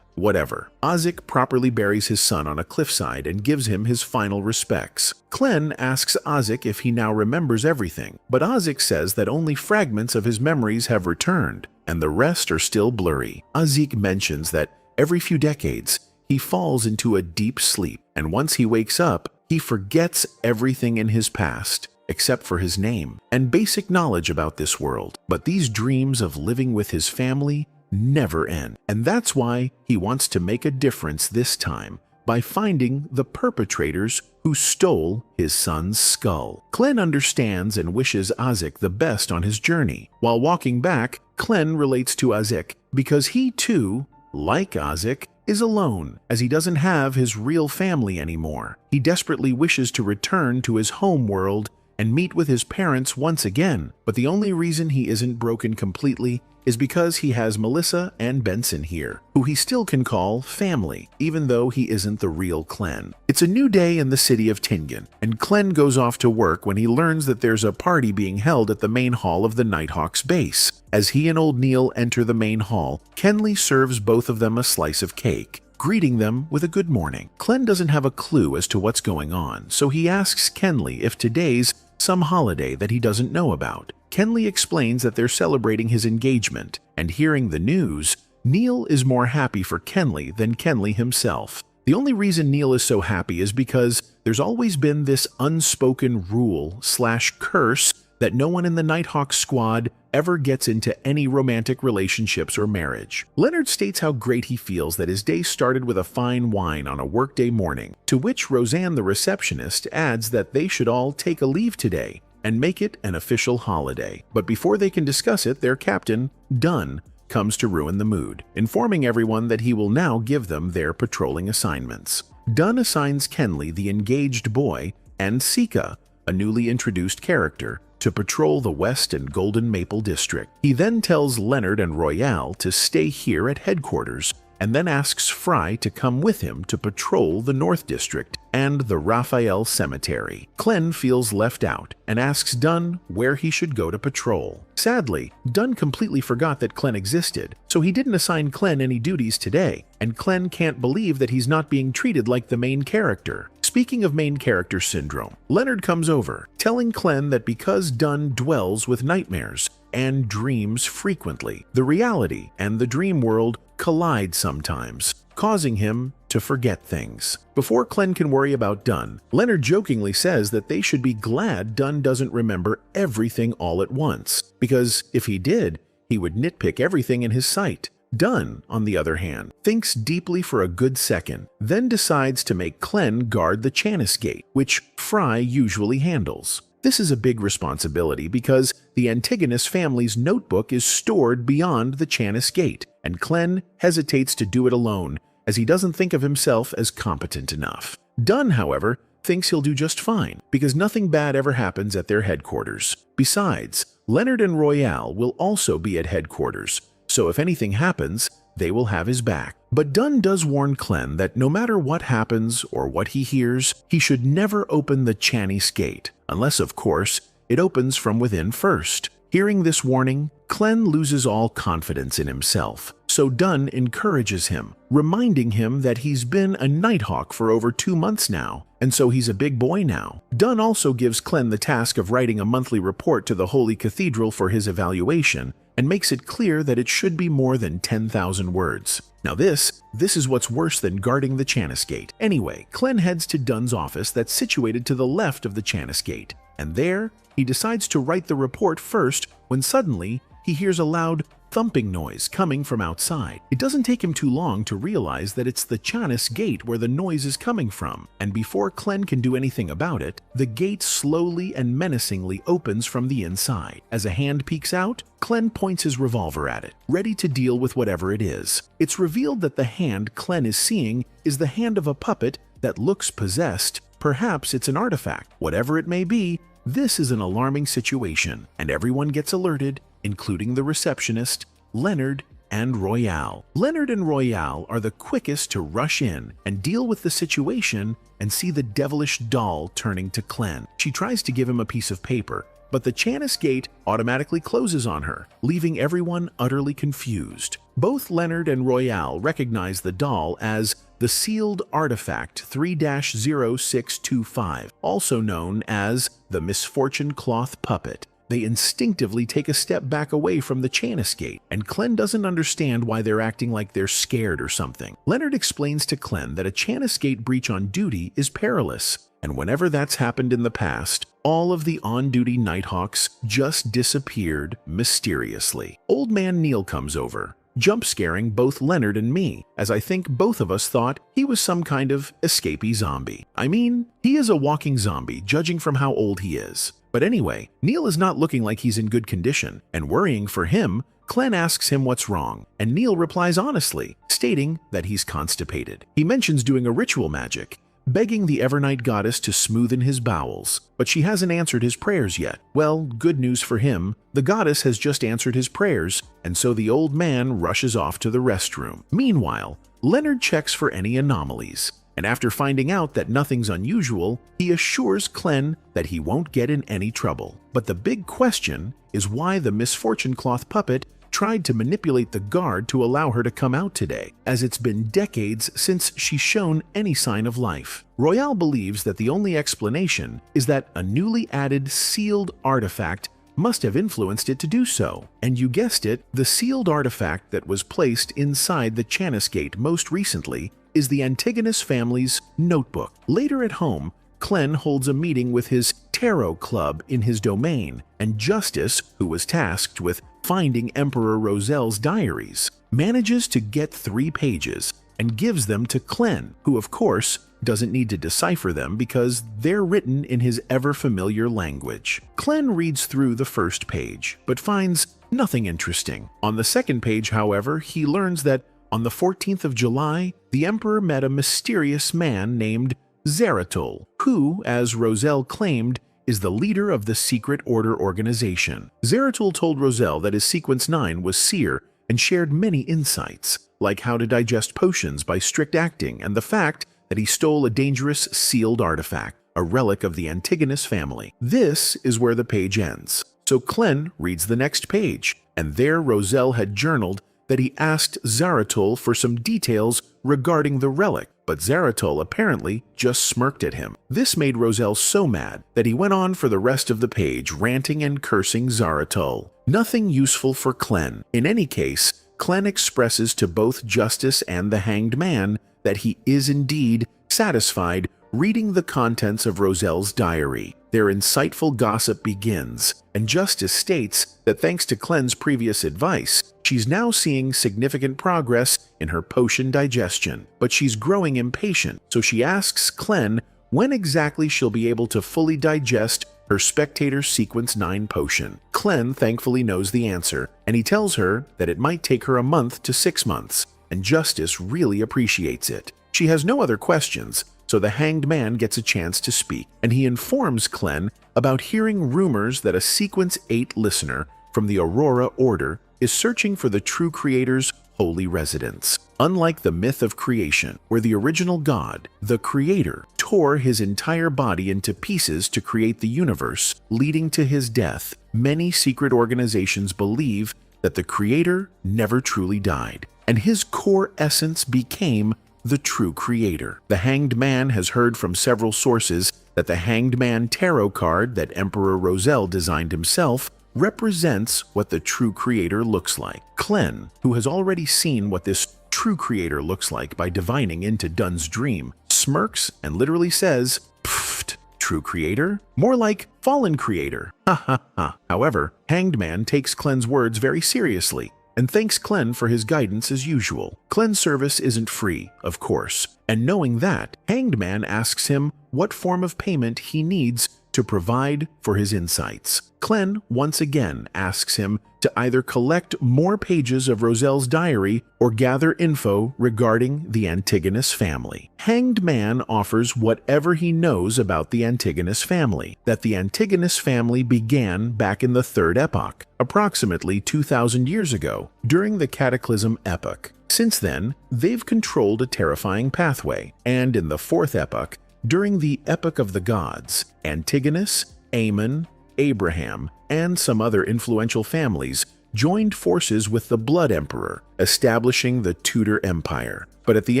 S1: Whatever. Azik properly buries his son on a cliffside and gives him his final respects. Klen asks Azik if he now remembers everything, but Azik says that only fragments of his memories have returned, and the rest are still blurry. Azik mentions that every few decades, he falls into a deep sleep, and once he wakes up, he forgets everything in his past, except for his name and basic knowledge about this world. But these dreams of living with his family never end, and that's why he wants to make a difference this time by finding the perpetrators who stole his son's skull. Klen understands and wishes Azik the best on his journey. While walking back, Klen relates to Azik because he too, like Azik, is alone, as he doesn't have his real family anymore. He desperately wishes to return to his home world and meet with his parents once again, but the only reason he isn't broken completely is because he has Melissa and Benson here, who he still can call family, even though he isn't the real Klen. It's a new day in the city of Tingen, and Klen goes off to work when he learns that there's a party being held at the main hall of the Nighthawk's base. As he and old Neil enter the main hall, Kenley serves both of them a slice of cake, greeting them with a good morning. Klen doesn't have a clue as to what's going on, so he asks Kenley if today's some holiday that he doesn't know about. Kenley explains that they're celebrating his engagement, and hearing the news, Neil is more happy for Kenley than Kenley himself. The only reason Neil is so happy is because there's always been this unspoken rule/curse that no one in the Nighthawk squad ever gets into any romantic relationships or marriage. Leonard states how great he feels that his day started with a fine wine on a workday morning, to which Roseanne the receptionist adds that they should all take a leave today and make it an official holiday. But before they can discuss it, their captain, Dunn, comes to ruin the mood, informing everyone that he will now give them their patrolling assignments. Dunn assigns Kenley, the engaged boy, and Sika, a newly introduced character, to patrol the West and Golden Maple District. He then tells Leonard and Royale to stay here at headquarters, and then asks Fry to come with him to patrol the North District and the Raphael Cemetery. Klen feels left out and asks Dunn where he should go to patrol. Sadly, Dunn completely forgot that Klen existed, so he didn't assign Klen any duties today, and Klen can't believe that he's not being treated like the main character. Speaking of main character syndrome, Leonard comes over, telling Klen that because Dunn dwells with nightmares and dreams frequently, the reality and the dream world collide sometimes, causing him to forget things. Before Klen can worry about Dunn, Leonard jokingly says that they should be glad Dunn doesn't remember everything all at once, because if he did, he would nitpick everything in his sight. Dunn, on the other hand, thinks deeply for a good second, then decides to make Clem guard the Chanis Gate, which Fry usually handles. This is a big responsibility because the Antigonus family's notebook is stored beyond the Chanis Gate, and Clem hesitates to do it alone, as he doesn't think of himself as competent enough. Dunn, however, thinks he'll do just fine, because nothing bad ever happens at their headquarters. Besides, Leonard and Royale will also be at headquarters, so if anything happens, they will have his back. But Dunn does warn Clem that no matter what happens or what he hears, he should never open the Chanis Gate, unless, of course, it opens from within first. Hearing this warning, Clem loses all confidence in himself, so Dunn encourages him, reminding him that he's been a Nighthawk for over 2 months now, and so he's a big boy now. Dunn also gives Clem the task of writing a monthly report to the Holy Cathedral for his evaluation, and makes it clear that it should be more than 10,000 words. Now this is what's worse than guarding the Chanis Gate. Anyway, Clem heads to Dunn's office that's situated to the left of the Chanis Gate, and there, he decides to write the report first when suddenly he hears a loud thumping noise coming from outside. It doesn't take him too long to realize that it's the Chanis Gate where the noise is coming from, and before Clem can do anything about it, the gate slowly and menacingly opens from the inside. As a hand peeks out, Clem points his revolver at it, ready to deal with whatever it is. It's revealed that the hand Clem is seeing is the hand of a puppet that looks possessed. Perhaps it's an artifact. Whatever it may be, this is an alarming situation, and everyone gets alerted, including the receptionist, Leonard, and Royale. Leonard and Royale are the quickest to rush in and deal with the situation and see the devilish doll turning to Clem. She tries to give him a piece of paper, but the Chanis Gate automatically closes on her, leaving everyone utterly confused. Both Leonard and Royale recognize the doll as the Sealed Artifact 3-0625, also known as the Misfortune Cloth Puppet. They instinctively take a step back away from the Chanis Gate, and Clem doesn't understand why they're acting like they're scared or something. Leonard explains to Clem that a Chanis Gate breach on duty is perilous, and whenever that's happened in the past, all of the on-duty Nighthawks just disappeared mysteriously. Old Man Neil comes over, jump-scaring both Leonard and me, as I think both of us thought he was some kind of escapee zombie. I mean, he is a walking zombie, judging from how old he is. But anyway, Neil is not looking like he's in good condition, and worrying for him, Clem asks him what's wrong, and Neil replies honestly, stating that he's constipated. He mentions doing a ritual magic, begging the Evernight goddess to smoothen his bowels, but she hasn't answered his prayers yet. Well, good news for him, the goddess has just answered his prayers, and so the old man rushes off to the restroom. Meanwhile, Leonard checks for any anomalies, and after finding out that nothing's unusual, he assures Clem that he won't get in any trouble. But the big question is why the Misfortune Cloth Puppet tried to manipulate the guard to allow her to come out today, as it's been decades since she's shown any sign of life. Royale believes that the only explanation is that a newly added sealed artifact must have influenced it to do so. And you guessed it, the sealed artifact that was placed inside the Chanis Gate most recently is the Antigonus family's notebook. Later at home, Clem holds a meeting with his tarot club in his domain, and Justice, who was tasked with finding Emperor Roselle's diaries, manages to get 3 pages and gives them to Clem, who of course doesn't need to decipher them because they're written in his ever-familiar language. Clem reads through the first page, but finds nothing interesting. On the second page, however, he learns that on the 14th of July, the Emperor met a mysterious man named Zeratul, who, as Roselle claimed, is the leader of the Secret Order organization. Zeratul told Roselle that his Sequence 9 was seer and shared many insights, like how to digest potions by strict acting and the fact that he stole a dangerous sealed artifact, a relic of the Antigonus family. This is where the page ends. So Clem reads the next page, and there Roselle had journaled that he asked Zeratul for some details regarding the relic, but Zeratul apparently just smirked at him. This made Roselle so mad that he went on for the rest of the page ranting and cursing Zeratul. Nothing useful for Clem. In any case, Clem expresses to both Justice and the Hanged Man that he is indeed satisfied reading the contents of Roselle's diary. Their insightful gossip begins, and Justice states that thanks to Clen's previous advice, she's now seeing significant progress in her potion digestion. But she's growing impatient, so she asks Clen when exactly she'll be able to fully digest her Spectator Sequence 9 potion. Clen thankfully knows the answer, and he tells her that it might take her a month to 6 months, and Justice really appreciates it. She has no other questions, so the Hanged Man gets a chance to speak, and he informs Clen about hearing rumors that a Sequence 8 listener from the Aurora Order is searching for the true creator's holy residence. Unlike the myth of creation, where the original god, the creator, tore his entire body into pieces to create the universe, leading to his death, many secret organizations believe that the creator never truly died, and his core essence became the true creator. The Hanged Man has heard from several sources that the Hanged Man tarot card that Emperor Roselle designed himself represents what the true creator looks like. Clen, who has already seen what this true creator looks like by divining into Dun's dream, smirks and literally says, "Pfft, true creator? More like fallen creator. Ha ha ha." However, Hanged Man takes Clen's words very seriously and thanks Clen for his guidance as usual. Clen's service isn't free, of course, and knowing that, Hanged Man asks him what form of payment he needs to provide for his insights. Clen once again asks him to either collect more pages of Roselle's diary or gather info regarding the Antigonus family. Hanged Man offers whatever he knows about the Antigonus family, that the Antigonus family began back in the Third Epoch, approximately 2,000 years ago, during the Cataclysm Epoch. Since then, they've controlled a terrifying pathway, and in the Fourth Epoch, during the Epoch of the Gods, Antigonus, Aemon, Abraham, and some other influential families joined forces with the Blood Emperor, establishing the Tudor Empire. But at the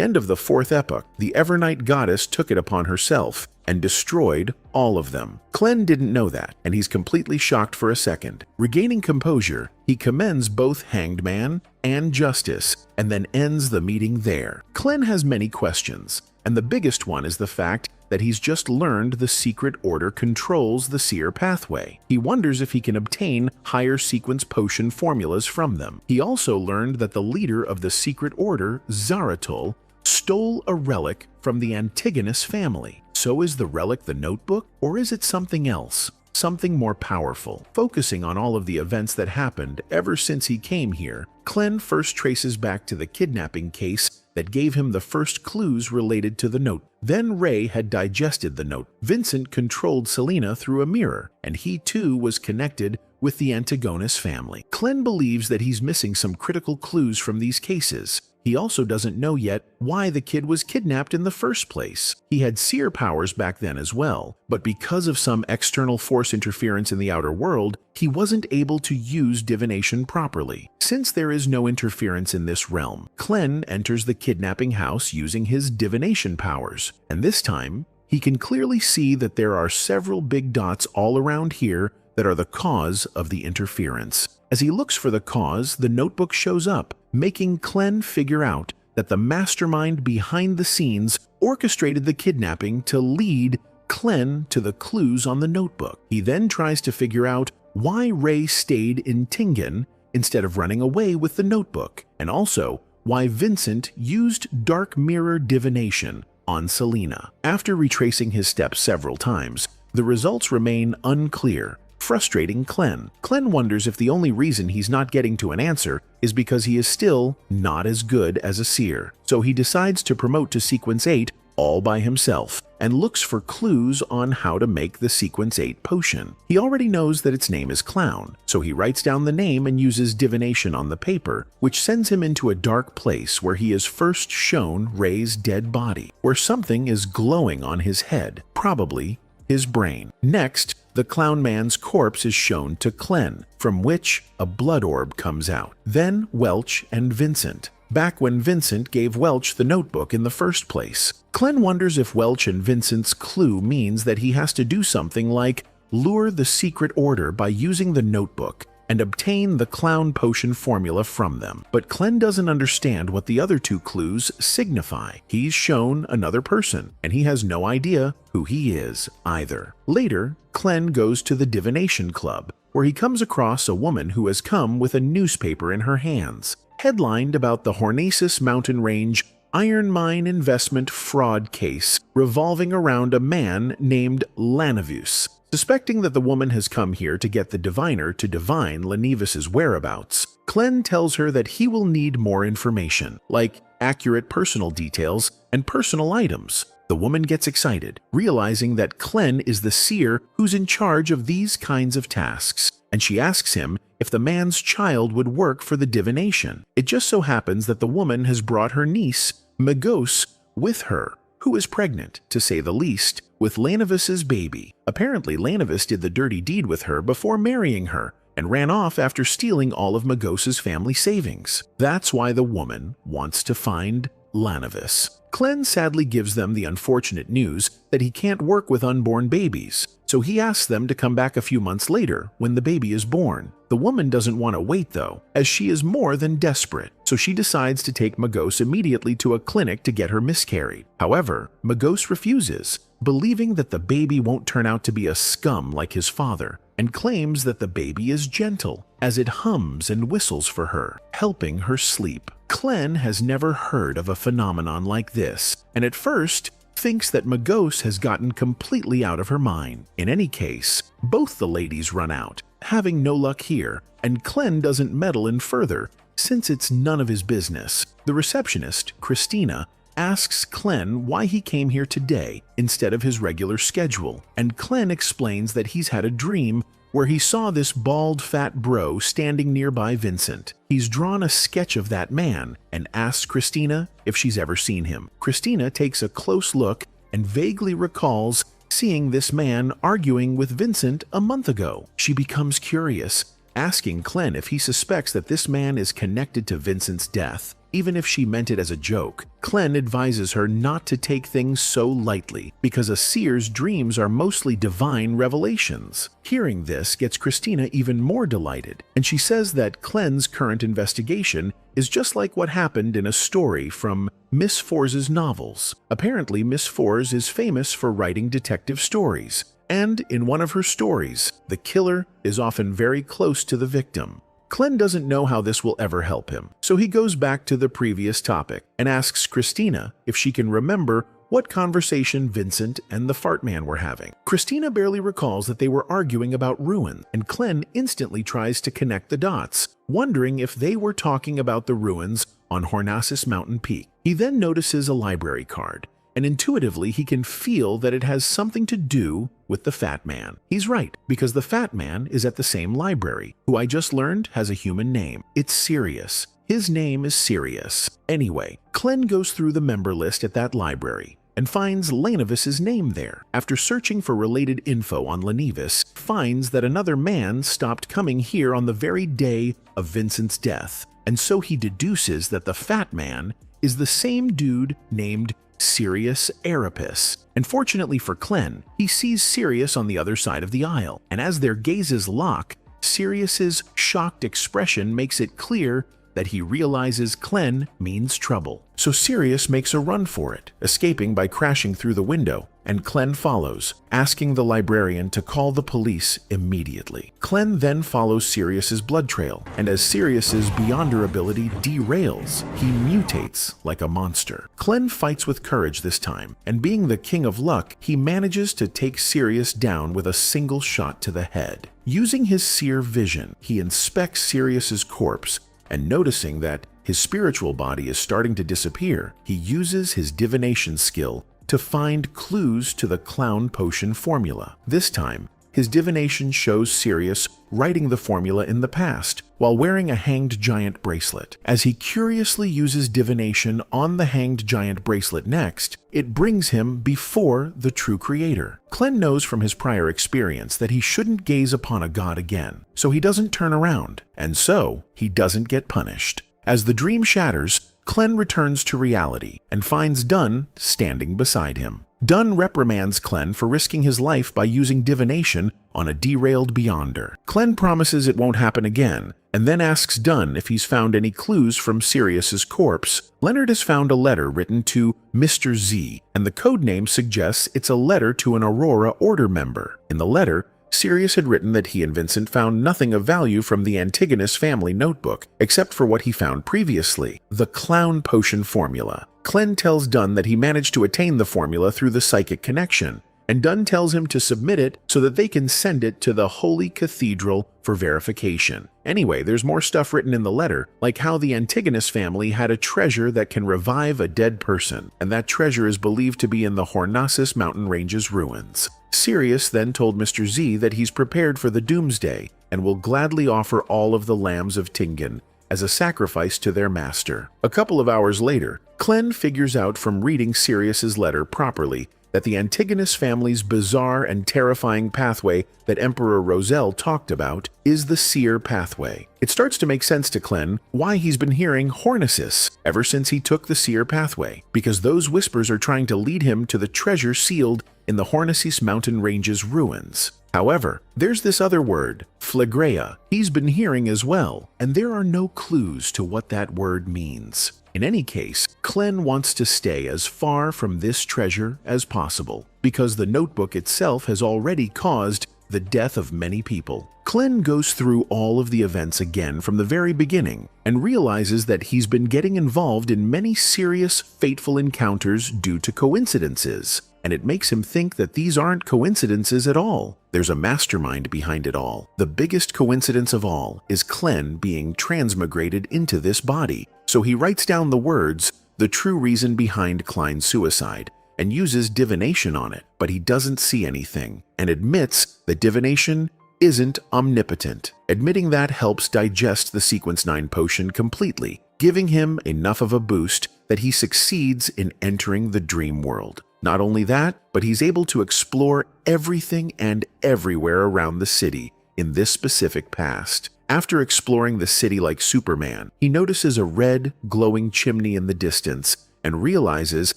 S1: end of the Fourth Epoch, the Evernight goddess took it upon herself and destroyed all of them. Clen didn't know that, and he's completely shocked for a second. Regaining composure, he commends both Hanged Man and Justice, and then ends the meeting there. Clen has many questions, and the biggest one is the fact that he's just learned the Secret Order controls the Seer pathway. He wonders if he can obtain higher sequence potion formulas from them. He also learned that the leader of the Secret Order, Zaratul, stole a relic from the Antigonus family. So is the relic the notebook, or is it something else? Something more powerful. Focusing on all of the events that happened ever since he came here, Clen first traces back to the kidnapping case that gave him the first clues related to the note. Then Ray had digested the note. Vincent controlled Selena through a mirror, and he too was connected with the Antigonus family. Clen believes that he's missing some critical clues from these cases. He also doesn't know yet why the kid was kidnapped in the first place. He had seer powers back then as well, but because of some external force interference in the outer world, he wasn't able to use divination properly. Since there is no interference in this realm, Clen enters the kidnapping house using his divination powers, and this time, he can clearly see that there are several big dots all around here that are the cause of the interference. As he looks for the cause, the notebook shows up, making Clen figure out that the mastermind behind the scenes orchestrated the kidnapping to lead Clen to the clues on the notebook. He then tries to figure out why Ray stayed in Tingen instead of running away with the notebook, and also why Vincent used dark mirror divination on Selena. After retracing his steps several times, the results remain unclear, frustrating Clen. Clen wonders if the only reason he's not getting to an answer is because he is still not as good as a seer. So he decides to promote to Sequence 8 all by himself and looks for clues on how to make the Sequence 8 potion. He already knows that its name is Clown, so he writes down the name and uses divination on the paper, which sends him into a dark place where he is first shown Ray's dead body, where something is glowing on his head, probably his brain. Next, the Clown Man's corpse is shown to Clen, from which a blood orb comes out. Then Welch and Vincent, back when Vincent gave Welch the notebook in the first place. Clen wonders if Welch and Vincent's clue means that he has to do something like lure the Secret Order by using the notebook and obtain the clown potion formula from them. But Clem doesn't understand what the other two clues signify. He's shown another person, and he has no idea who he is either. Later, Clem goes to the divination club, where he comes across a woman who has come with a newspaper in her hands, headlined about the Hornasis mountain range iron mine investment fraud case revolving around a man named Lanavus. Suspecting that the woman has come here to get the diviner to divine Lanivus's whereabouts, Clem tells her that he will need more information, like accurate personal details and personal items. The woman gets excited, realizing that Clem is the seer who's in charge of these kinds of tasks, and she asks him if the man's child would work for the divination. It just so happens that the woman has brought her niece, Magos, with her, who is pregnant, to say the least, with Lanavus's baby. Apparently, Lanavus did the dirty deed with her before marrying her and ran off after stealing all of Magos's family savings. That's why the woman wants to find Lanavus. Clem sadly gives them the unfortunate news that he can't work with unborn babies, so he asks them to come back a few months later when the baby is born. The woman doesn't want to wait though, as she is more than desperate, so she decides to take Magos immediately to a clinic to get her miscarried. However, Magos refuses, believing that the baby won't turn out to be a scum like his father, and claims that the baby is gentle, as it hums and whistles for her, helping her sleep. Clem has never heard of a phenomenon like this, and at first thinks that Magos has gotten completely out of her mind. In any case, both the ladies run out, having no luck here, and Clem doesn't meddle in further, since it's none of his business. The receptionist, Christina, asks Clem why he came here today instead of his regular schedule, and Clem explains that he's had a dream where he saw this bald fat bro standing nearby Vincent. He's drawn a sketch of that man and asks Christina if she's ever seen him. Christina takes a close look and vaguely recalls seeing this man arguing with Vincent a month ago. She becomes curious, asking Clem if he suspects that this man is connected to Vincent's death. Even if she meant it as a joke, Clem advises her not to take things so lightly, because a seer's dreams are mostly divine revelations. Hearing this gets Christina even more delighted, and she says that Clem's current investigation is just like what happened in a story from Miss Forz's novels. Apparently, Miss Forz is famous for writing detective stories, and in one of her stories, the killer is often very close to the victim. Clem doesn't know how this will ever help him, so he goes back to the previous topic and asks Christina if she can remember what conversation Vincent and the fart man were having. Christina barely recalls that they were arguing about ruins, and Clem instantly tries to connect the dots, wondering if they were talking about the ruins on Hornasis Mountain Peak. He then notices a library card, and intuitively he can feel that it has something to do with the Fat Man. He's right, because the Fat Man is at the same library, who I just learned has a human name. It's Sirius. His name is Sirius. Anyway, Clem goes through the member list at that library and finds Lanavus's name there. After searching for related info on Lanivus, finds that another man stopped coming here on the very day of Vincent's death, and so he deduces that the Fat Man is the same dude named Sirius Arapis. And fortunately for Clem, he sees Sirius on the other side of the aisle, and as their gazes lock, Sirius's shocked expression makes it clear that he realizes Clem means trouble. So Sirius makes a run for it, escaping by crashing through the window, and Clem follows, asking the librarian to call the police immediately. Clem then follows Sirius's blood trail, and as Sirius's Beyonder ability derails, he mutates like a monster. Clem fights with courage this time, and being the king of luck, he manages to take Sirius down with a single shot to the head. Using his seer vision, he inspects Sirius's corpse, and noticing that his spiritual body is starting to disappear, he uses his divination skill to find clues to the clown potion formula. This time, his divination shows Sirius writing the formula in the past while wearing a hanged giant bracelet. As he curiously uses divination on the hanged giant bracelet next, it brings him before the true creator. Clem knows from his prior experience that he shouldn't gaze upon a god again, so he doesn't turn around, and so he doesn't get punished. As the dream shatters, Clem returns to reality and finds Dunn standing beside him. Dunn reprimands Clen for risking his life by using divination on a derailed Beyonder. Clen promises it won't happen again, and then asks Dunn if he's found any clues from Sirius's corpse. Leonard has found a letter written to Mr. Z, and the codename suggests it's a letter to an Aurora Order member. In the letter, Sirius had written that he and Vincent found nothing of value from the Antigonus family notebook, except for what he found previously, the clown potion formula. Clen tells Dunn that he managed to attain the formula through the psychic connection, and Dunn tells him to submit it so that they can send it to the Holy Cathedral for verification. Anyway, there's more stuff written in the letter, like how the Antigonus family had a treasure that can revive a dead person, and that treasure is believed to be in the Hornasus mountain range's ruins. Sirius then told Mr. Z that he's prepared for the doomsday and will gladly offer all of the lambs of Tingan as a sacrifice to their master. A couple of hours later, Clen figures out from reading Sirius's letter properly that the Antigonus family's bizarre and terrifying pathway that Emperor Roselle talked about is the Seer pathway. It starts to make sense to Clen why he's been hearing Hornasus ever since he took the Seer pathway, because those whispers are trying to lead him to the treasure sealed in the Hornasus mountain range's ruins. However, there's this other word, Phlegrea, he's been hearing as well, and there are no clues to what that word means. In any case, Clen wants to stay as far from this treasure as possible, because the notebook itself has already caused the death of many people. Clen goes through all of the events again from the very beginning and realizes that he's been getting involved in many serious, fateful encounters due to coincidences, and it makes him think that these aren't coincidences at all. There's a mastermind behind it all. The biggest coincidence of all is Clen being transmigrated into this body. So he writes down the words, the true reason behind Klein's suicide, and uses divination on it, but he doesn't see anything, and admits that divination isn't omnipotent. Admitting that helps digest the Sequence 9 potion completely, giving him enough of a boost that he succeeds in entering the dream world. Not only that, but he's able to explore everything and everywhere around the city in this specific past. After exploring the city like Superman, he notices a red, glowing chimney in the distance and realizes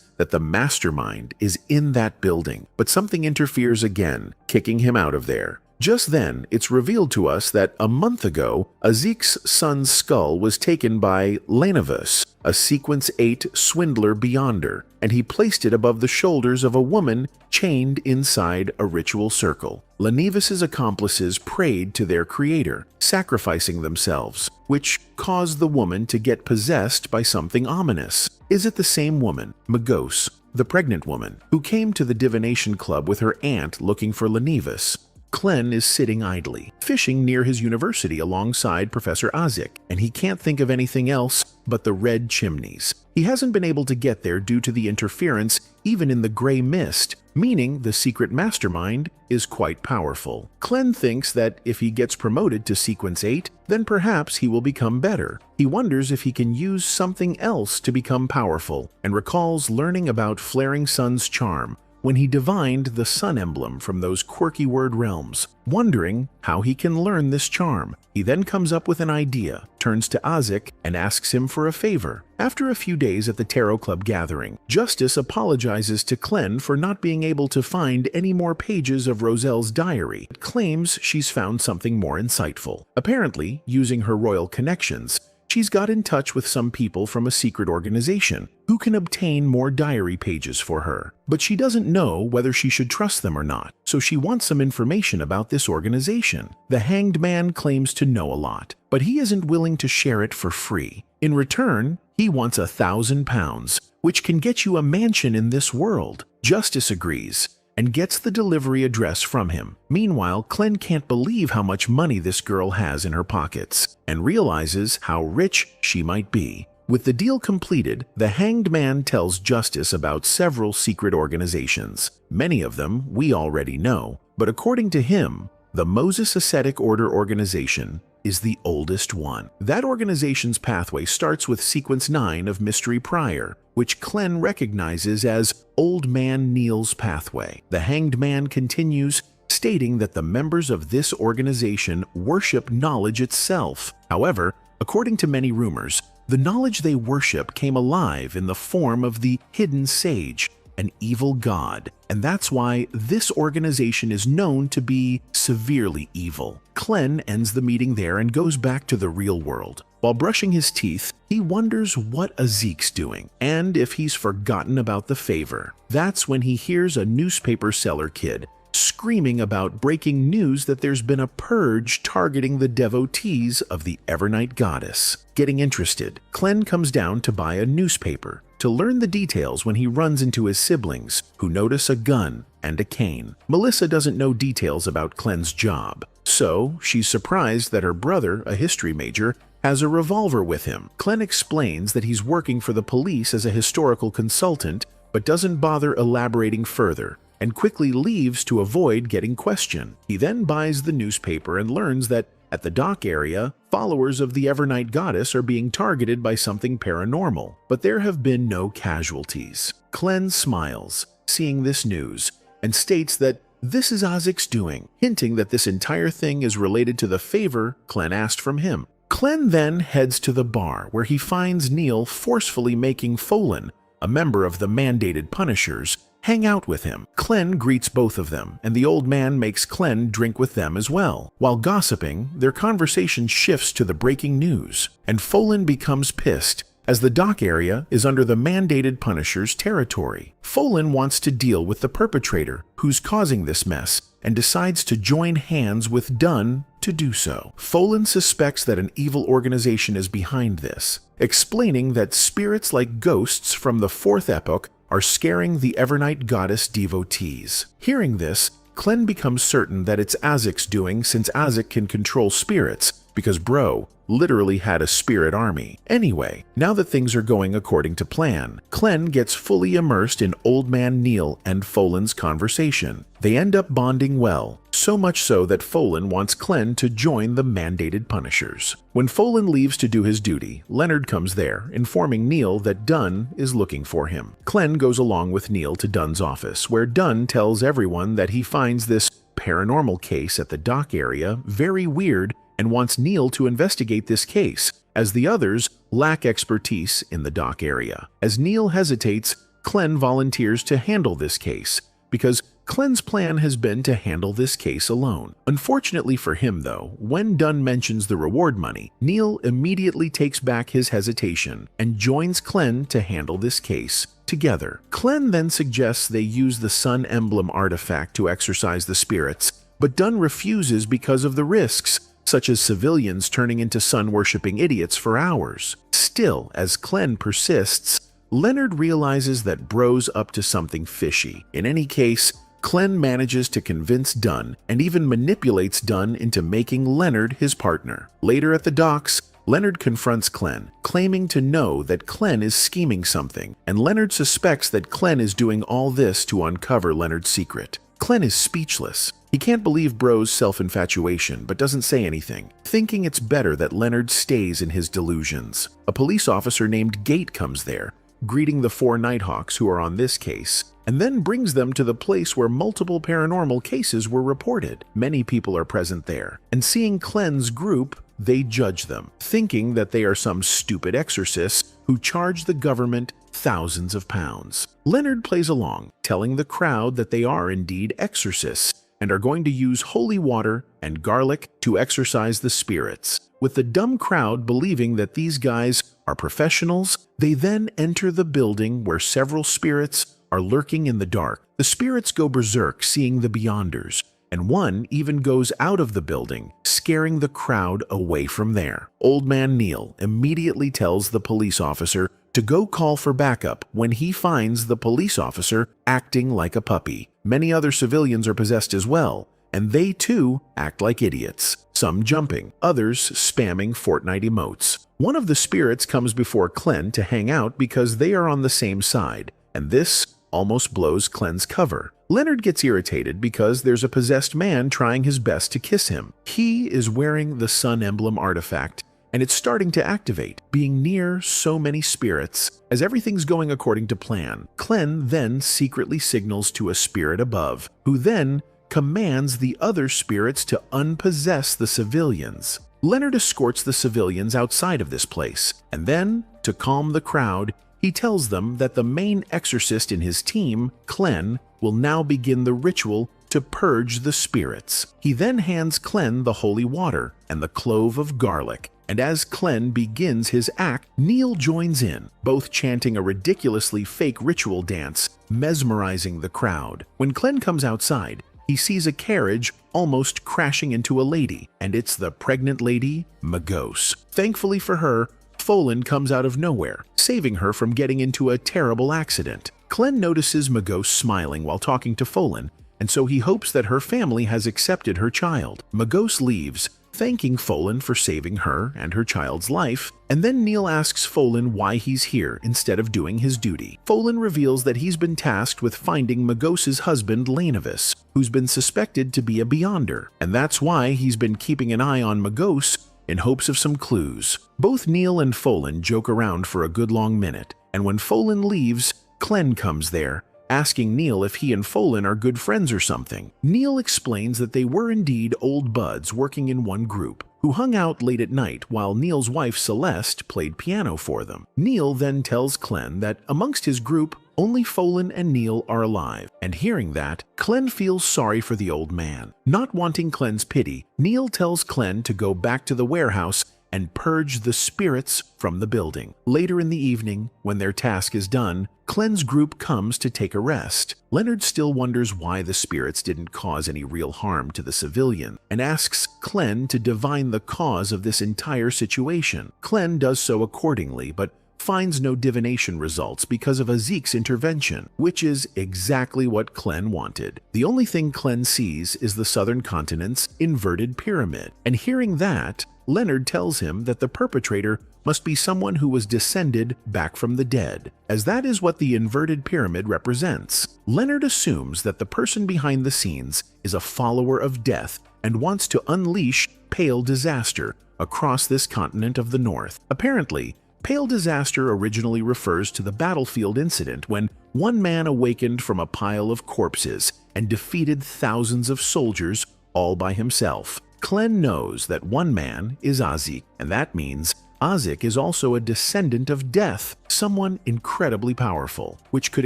S1: that the mastermind is in that building, but something interferes again, kicking him out of there. Just then, it's revealed to us that a month ago, Azek's son's skull was taken by Lanavus, a Sequence 8 swindler Beyonder, and he placed it above the shoulders of a woman chained inside a ritual circle. Lanivus's accomplices prayed to their creator, sacrificing themselves, which caused the woman to get possessed by something ominous. Is it the same woman, Magos, the pregnant woman, who came to the divination club with her aunt looking for Lanivus? Clen is sitting idly, fishing near his university alongside Professor Azek, and he can't think of anything else but the red chimneys. He hasn't been able to get there due to the interference even in the gray mist, meaning the secret mastermind is quite powerful. Clen thinks that if he gets promoted to Sequence 8, then perhaps he will become better. He wonders if he can use something else to become powerful, and recalls learning about Flaring Sun's charm when he divined the sun emblem from those quirky word realms, wondering how he can learn this charm. He then comes up with an idea, turns to Azek, and asks him for a favor. After a few days at the Tarot Club gathering, Justice apologizes to Clen for not being able to find any more pages of Roselle's diary, but claims she's found something more insightful. Apparently, using her royal connections, she's got in touch with some people from a secret organization who can obtain more diary pages for her. But she doesn't know whether she should trust them or not, so she wants some information about this organization. The Hanged Man claims to know a lot, but he isn't willing to share it for free. In return, he wants £1,000, which can get you a mansion in this world. Justice agrees and gets the delivery address from him. Meanwhile, Clen can't believe how much money this girl has in her pockets, and realizes how rich she might be. With the deal completed, the Hanged Man tells Justice about several secret organizations. Many of them we already know, but according to him, the Moses Ascetic Order organization is the oldest one. That organization's pathway starts with Sequence 9 of Mystery Prior, which Clen recognizes as Old Man Neil's pathway. The Hanged Man continues, stating that the members of this organization worship knowledge itself. However, according to many rumors, the knowledge they worship came alive in the form of the hidden sage, an evil god, and that's why this organization is known to be severely evil. Clem ends the meeting there and goes back to the real world. While brushing his teeth, he wonders what Ezek's doing, and if he's forgotten about the favor. That's when he hears a newspaper seller kid screaming about breaking news that there's been a purge targeting the devotees of the Evernight goddess. Getting interested, Clem comes down to buy a newspaper to learn the details when he runs into his siblings, who notice a gun and a cane. Melissa doesn't know details about Clem's job, so she's surprised that her brother, a history major, has a revolver with him. Clem explains that he's working for the police as a historical consultant, but doesn't bother elaborating further, and quickly leaves to avoid getting questioned. He then buys the newspaper and learns that at the dock area, followers of the Evernight goddess are being targeted by something paranormal, but there have been no casualties. Clem smiles, seeing this news, and states that this is Ezek's doing, hinting that this entire thing is related to the favor Clem asked from him. Clem then heads to the bar, where he finds Neil forcefully making Folan, a member of the mandated Punishers, hang out with him. Clem greets both of them, and the old man makes Clem drink with them as well. While gossiping, their conversation shifts to the breaking news, and Folan becomes pissed, as the dock area is under the mandated Punisher's territory. Folan wants to deal with the perpetrator, who's causing this mess, and decides to join hands with Dunn to do so. Folan suspects that an evil organization is behind this, explaining that spirits like ghosts from the Fourth Epoch are scaring the Evernight goddess devotees. Hearing this, Clem becomes certain that it's Ezek's doing, since Ezek can control spirits, because Bro literally had a spirit army. Anyway, now that things are going according to plan, Clem gets fully immersed in Old Man Neil and Folan's conversation. They end up bonding well, so much so that Folan wants Clem to join the mandated Punishers. When Folan leaves to do his duty, Leonard comes there, informing Neil that Dunn is looking for him. Clem goes along with Neil to Dunn's office, where Dunn tells everyone that he finds this paranormal case at the dock area very weird and wants Neil to investigate this case, as the others lack expertise in the dock area. As Neil hesitates, Clem volunteers to handle this case, because Clem's plan has been to handle this case alone. Unfortunately for him, though, when Dunn mentions the reward money, Neil immediately takes back his hesitation and joins Clem to handle this case together. Clem then suggests they use the Sun Emblem artifact to exorcise the spirits, but Dunn refuses because of the risks, such as civilians turning into sun-worshipping idiots for hours. Still, as Clem persists, Leonard realizes that Bro's up to something fishy. In any case, Clem manages to convince Dunn and even manipulates Dunn into making Leonard his partner. Later at the docks, Leonard confronts Clem, claiming to know that Clem is scheming something, and Leonard suspects that Clem is doing all this to uncover Leonard's secret. Clem is speechless. He can't believe Bro's self-infatuation, but doesn't say anything, thinking it's better that Leonard stays in his delusions. A police officer named Gate comes there, greeting the 4 Nighthawks who are on this case, and then brings them to the place where multiple paranormal cases were reported. Many people are present there, and seeing Clem's group, they judge them, thinking that they are some stupid exorcists who charge the government thousands of pounds. Leonard plays along, telling the crowd that they are indeed exorcists, and are going to use holy water and garlic to exorcise the spirits. With the dumb crowd believing that these guys are professionals, they then enter the building where several spirits are lurking in the dark. The spirits go berserk seeing the Beyonders, and one even goes out of the building, scaring the crowd away from there. Old Man Neil immediately tells the police officer to go call for backup when he finds the police officer acting like a puppy. Many other civilians are possessed as well, and they too act like idiots, some jumping, others spamming Fortnite emotes. One of the spirits comes before Clem to hang out because they are on the same side, and this almost blows Clem's cover. Leonard gets irritated because there's a possessed man trying his best to kiss him. He is wearing the Sun Emblem artifact, and it's starting to activate, being near so many spirits. As everything's going according to plan, Clem then secretly signals to a spirit above, who then commands the other spirits to unpossess the civilians. Leonard escorts the civilians outside of this place, and then, to calm the crowd, He tells them that the main exorcist in his team, Clen, will now begin the ritual to purge the spirits. He then hands Clen the holy water and the clove of garlic, and as Clen begins his act, Neil joins in, both chanting a ridiculously fake ritual dance, mesmerizing the crowd. When Clen comes outside, he sees a carriage almost crashing into a lady, and it's the pregnant lady, Magos. Thankfully for her, Folan comes out of nowhere, saving her from getting into a terrible accident. Clen notices Magos smiling while talking to Folan, and so he hopes that her family has accepted her child. Magos leaves, thanking Folan for saving her and her child's life, and then Neil asks Folan why he's here instead of doing his duty. Folan reveals that he's been tasked with finding Magos's husband Lanavis, who's been suspected to be a Beyonder, and that's why he's been keeping an eye on Magos in hopes of some clues. Both Neil and Folan joke around for a good long minute, and when Folan leaves, Clen comes there, asking Neil if he and Folan are good friends or something. Neil explains that they were indeed old buds working in one group, who hung out late at night while Neil's wife Celeste played piano for them. Neil then tells Clen that amongst his group, only Folan and Neil are alive, and hearing that, Clen feels sorry for the old man. Not wanting Clen's pity, Neil tells Clen to go back to the warehouse and purge the spirits from the building. Later in the evening, when their task is done, Clen's group comes to take a rest. Leonard still wonders why the spirits didn't cause any real harm to the civilian, and asks Clen to divine the cause of this entire situation. Clen does so accordingly, but finds no divination results because of Azik's intervention, which is exactly what Clen wanted. The only thing Clen sees is the southern continent's inverted pyramid, and hearing that, Leonard tells him that the perpetrator must be someone who was descended back from the dead, as that is what the inverted pyramid represents. Leonard assumes that the person behind the scenes is a follower of death and wants to unleash Pale Disaster across this continent of the north. Apparently, Pale Disaster originally refers to the battlefield incident when one man awakened from a pile of corpses and defeated thousands of soldiers all by himself. Clen knows that one man is Azik, and that means Azik is also a descendant of death, someone incredibly powerful, which could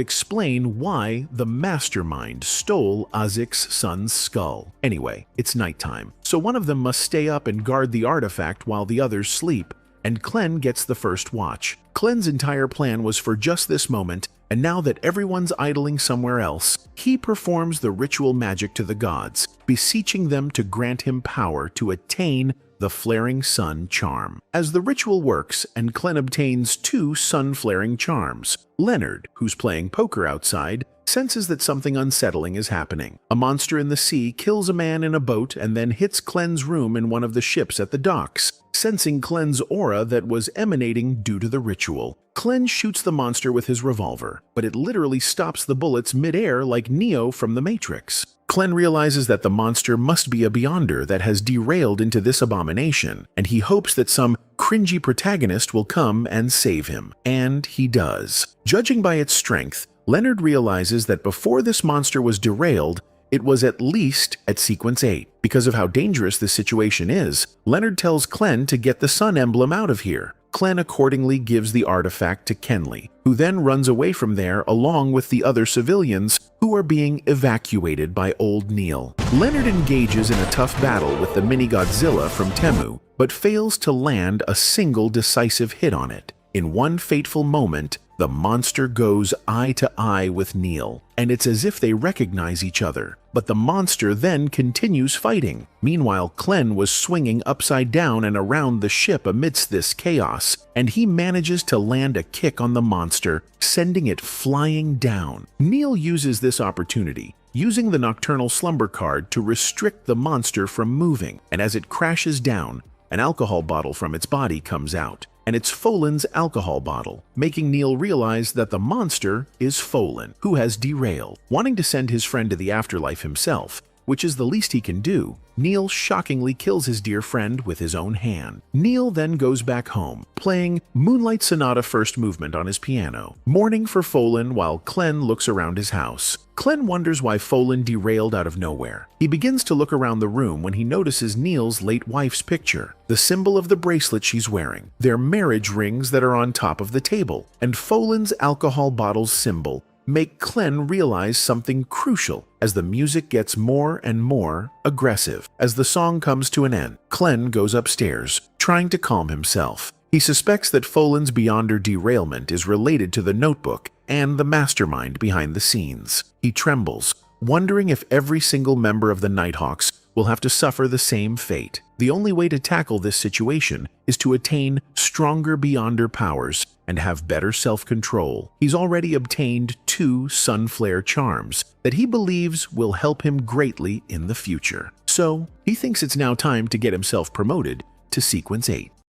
S1: explain why the mastermind stole Azik's son's skull. Anyway, it's nighttime, so one of them must stay up and guard the artifact while the others sleep, and Clen gets the first watch. Clen's entire plan was for just this moment, and now that everyone's idling somewhere else, he performs the ritual magic to the gods, beseeching them to grant him power to attain the Flaring Sun charm. As the ritual works and Clen obtains 2 sun-flaring charms, Leonard, who's playing poker outside, senses that something unsettling is happening. A monster in the sea kills a man in a boat and then hits Clen's room in one of the ships at the docks, sensing Clen's aura that was emanating due to the ritual. Clen shoots the monster with his revolver, but it literally stops the bullets mid-air like Neo from the Matrix. Clen realizes that the monster must be a Beyonder that has derailed into this abomination, and he hopes that some cringy protagonist will come and save him. And he does. Judging by its strength, Leonard realizes that before this monster was derailed, it was at least at sequence 8. Because of how dangerous this situation is, Leonard tells Clen to get the sun emblem out of here. Clen accordingly gives the artifact to Kenley, who then runs away from there along with the other civilians who are being evacuated by Old Neil. Leonard engages in a tough battle with the mini-Godzilla from Temu, but fails to land a single decisive hit on it. In one fateful moment, the monster goes eye to eye with Neil, and it's as if they recognize each other. But the monster then continues fighting. Meanwhile, Clen was swinging upside down and around the ship amidst this chaos, and he manages to land a kick on the monster, sending it flying down. Neil uses this opportunity, using the Nocturnal Slumber card to restrict the monster from moving, and as it crashes down, an alcohol bottle from its body comes out, and it's Folan's alcohol bottle, making Neil realize that the monster is Folan, who has derailed. Wanting to send his friend to the afterlife himself, which is the least he can do, Neil shockingly kills his dear friend with his own hand. Neil then goes back home, playing Moonlight Sonata First Movement on his piano, mourning for Folan while Clem looks around his house. Clem wonders why Folan derailed out of nowhere. He begins to look around the room when he notices Neil's late wife's picture, the symbol of the bracelet she's wearing, their marriage rings that are on top of the table, and Folan's alcohol bottle's symbol make Clem realize something crucial as the music gets more and more aggressive. As the song comes to an end, Clem goes upstairs, trying to calm himself. He suspects that Folan's Beyonder derailment is related to the notebook and the mastermind behind the scenes. He trembles, wondering if every single member of the Nighthawks will have to suffer the same fate. The only way to tackle this situation is to attain stronger Beyonder powers and have better self-control. He's already obtained 2 Sunflare charms that he believes will help him greatly in the future. So, he thinks it's now time to get himself promoted to Sequence 8.